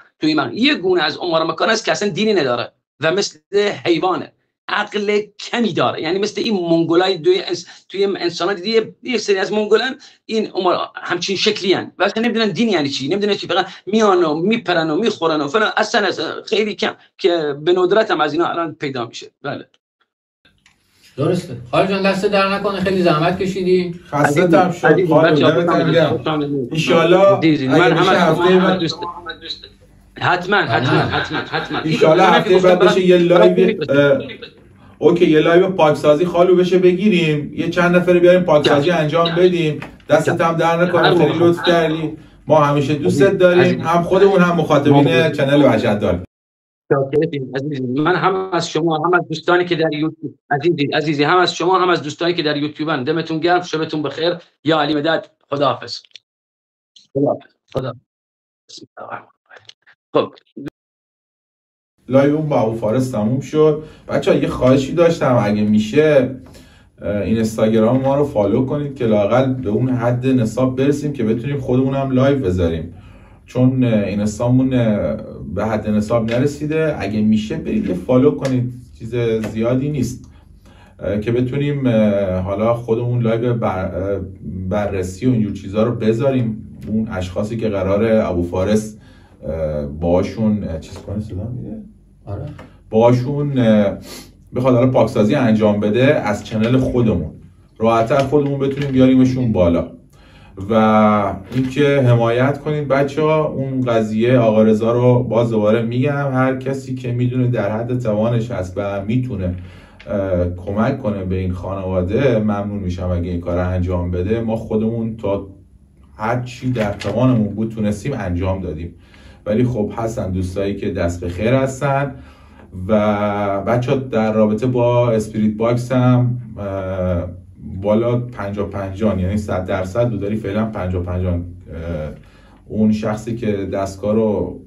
یه گونه از آمار مکان است که اصلا دینی نداره و مثل حیوانه، عقل کمی داره. یعنی مثل این منگولای توی انسان دیدی یه سری از منگولان این همچین شکلی هن و اصلا نمیدونن دین یعنی چی، نمیدونن چی، فقط میان و میپرن و میخورن و فلان. اصلا خیلی کم که به ندرت هم از اینا الان پیدا میشه. بله درسته. خالد جان دست در نکنه، خیلی زحمت کشیدی. خسته تم شد خالد، ان شاء الله من همه حتما ان شاء الله هفته بعد بشه یه لایو اوکی، یه لایو پاکسازی خالو بشه بگیریم، یه چند نفر بیاریم پاکسازی انجام بدیم. دستت هم در نکنه، خیلی لطف کردی. ما همیشه دوستت داریم، هم خودمون هم مخاطبین چنل وحشت دار. من هم از شما هم از دوستانی که در یوتیوب عزیزی هم از شما هم از دوستانی که در یوتیوبن، دمتون گرم، شبتون بخیر. یا علی مدد، خداحافظ. خدا. خب لایو اون با ابو فارس تموم شد. بچه‌ها یه خواهشی داشتم، اگه میشه اینستاگرام ما رو فالو کنید که لااقل به اون حد نصاب برسیم که بتونیم خودمون هم لایو بذاریم، چون اینستامون به حد نصاب نرسیده. اگه میشه برید یه فالو کنید، چیز زیادی نیست، که بتونیم حالا خودمون لایو بررسی و اینجور چیزا رو بذاریم. اون اشخاصی که قراره ابو فارس باشون چیز کنه، صدا میده؟ آره. باشون بخواد حالا پاکسازی انجام بده، از چنل خودمون راحت‌تر خودمون بتونیم بیاریمشون بالا. و اینکه حمایت کنید بچه‌ها. اون قضیه آقا رضا رو باز دوباره میگم، هر کسی که میدونه در حد توانش هست و میتونه کمک کنه به این خانواده، ممنون میشم اگه این کار انجام بده. ما خودمون تا هر چی در توانمون بود تونستیم انجام دادیم، ولی خب هستن دوستایی که دست به خیر هستن. و بچه در رابطه با اسپریت باکس هم بالا 50-50، یعنی 100% دوداری فعلا 50-50. اون شخصی که دستگاه رو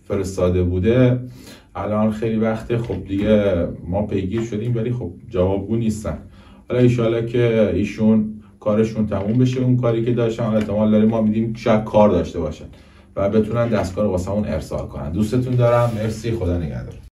فرستاده بوده الان خیلی وقته خب دیگه ما پیگیر شدیم، ولی خب جوابگو نیستن. حالا ایشالا که ایشون کارشون تموم بشه، اون کاری که داشتن احتمال داریم ما میدیم شاید کار داشته باشن و بتونن دستگاه رو واسه اون ارسال کنن. دوستتون دارم، مرسی، خدا نگهدار.